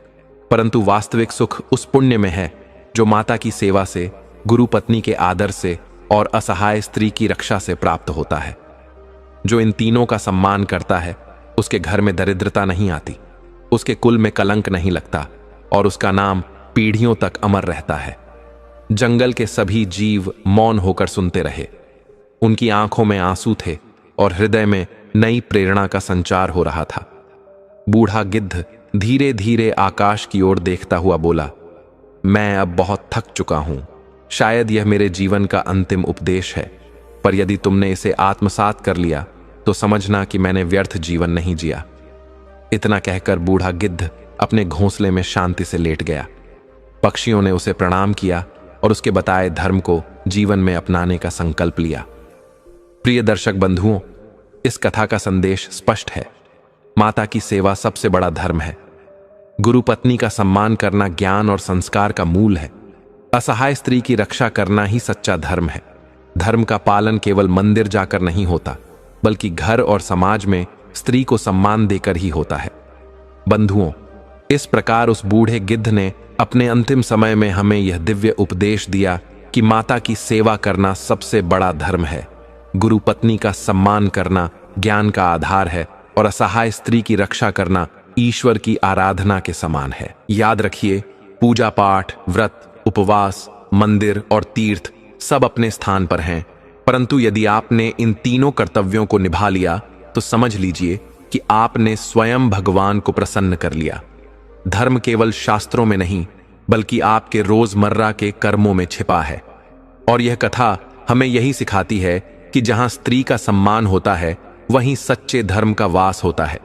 परंतु वास्तविक सुख उस पुण्य में है जो माता की सेवा से, गुरु पत्नी के आदर से और असहाय स्त्री की रक्षा से प्राप्त होता है। जो इन तीनों का सम्मान करता है उसके घर में दरिद्रता नहीं आती, उसके कुल में कलंक नहीं लगता और उसका नाम पीढ़ियों तक अमर रहता है। जंगल के सभी जीव मौन होकर सुनते रहे। उनकी आंखों में आंसू थे और हृदय में नई प्रेरणा का संचार हो रहा था। बूढ़ा गिद्ध धीरे धीरे आकाश की ओर देखता हुआ बोला, मैं अब बहुत थक चुका हूं। शायद यह मेरे जीवन का अंतिम उपदेश है, पर यदि तुमने इसे आत्मसात कर लिया तो समझना कि मैंने व्यर्थ जीवन नहीं जिया। इतना कहकर बूढ़ा गिद्ध अपने घोंसले में शांति से लेट गया। पक्षियों ने उसे प्रणाम किया और उसके बताए धर्म को जीवन में अपनाने का संकल्प लिया। प्रिय दर्शक बंधुओं, इस कथा का संदेश स्पष्ट है। माता की सेवा सबसे बड़ा धर्म है। गुरु पत्नी का सम्मान करना ज्ञान और संस्कार का मूल है। असहाय स्त्री की रक्षा करना ही सच्चा धर्म है। धर्म का पालन केवल मंदिर जाकर नहीं होता, बल्कि घर और समाज में स्त्री को सम्मान देकर ही होता है। बंधुओं, इस प्रकार उस बूढ़े गिद्ध ने अपने अंतिम समय में हमें यह दिव्य उपदेश दिया कि माता की सेवा करना सबसे बड़ा धर्म है। गुरु पत्नी का सम्मान करना ज्ञान का आधार है और असहाय स्त्री की रक्षा करना ईश्वर की आराधना के समान है। याद रखिए, पूजा पाठ, व्रत, उपवास, मंदिर और तीर्थ सब अपने स्थान पर हैं, परंतु यदि आपने इन तीनों कर्तव्यों को निभा लिया तो समझ लीजिए कि आपने स्वयं भगवान को प्रसन्न कर लिया। धर्म केवल शास्त्रों में नहीं बल्कि आपके रोजमर्रा के कर्मों में छिपा है। और यह कथा हमें यही सिखाती है कि जहां स्त्री का सम्मान होता है वहीं सच्चे धर्म का वास होता है।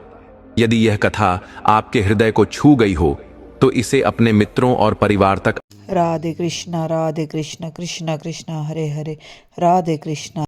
यदि यह कथा आपके हृदय को छू गई हो तो इसे अपने मित्रों और परिवार तक राधे कृष्णा कृष्ण कृष्ण हरे हरे, राधे कृष्णा।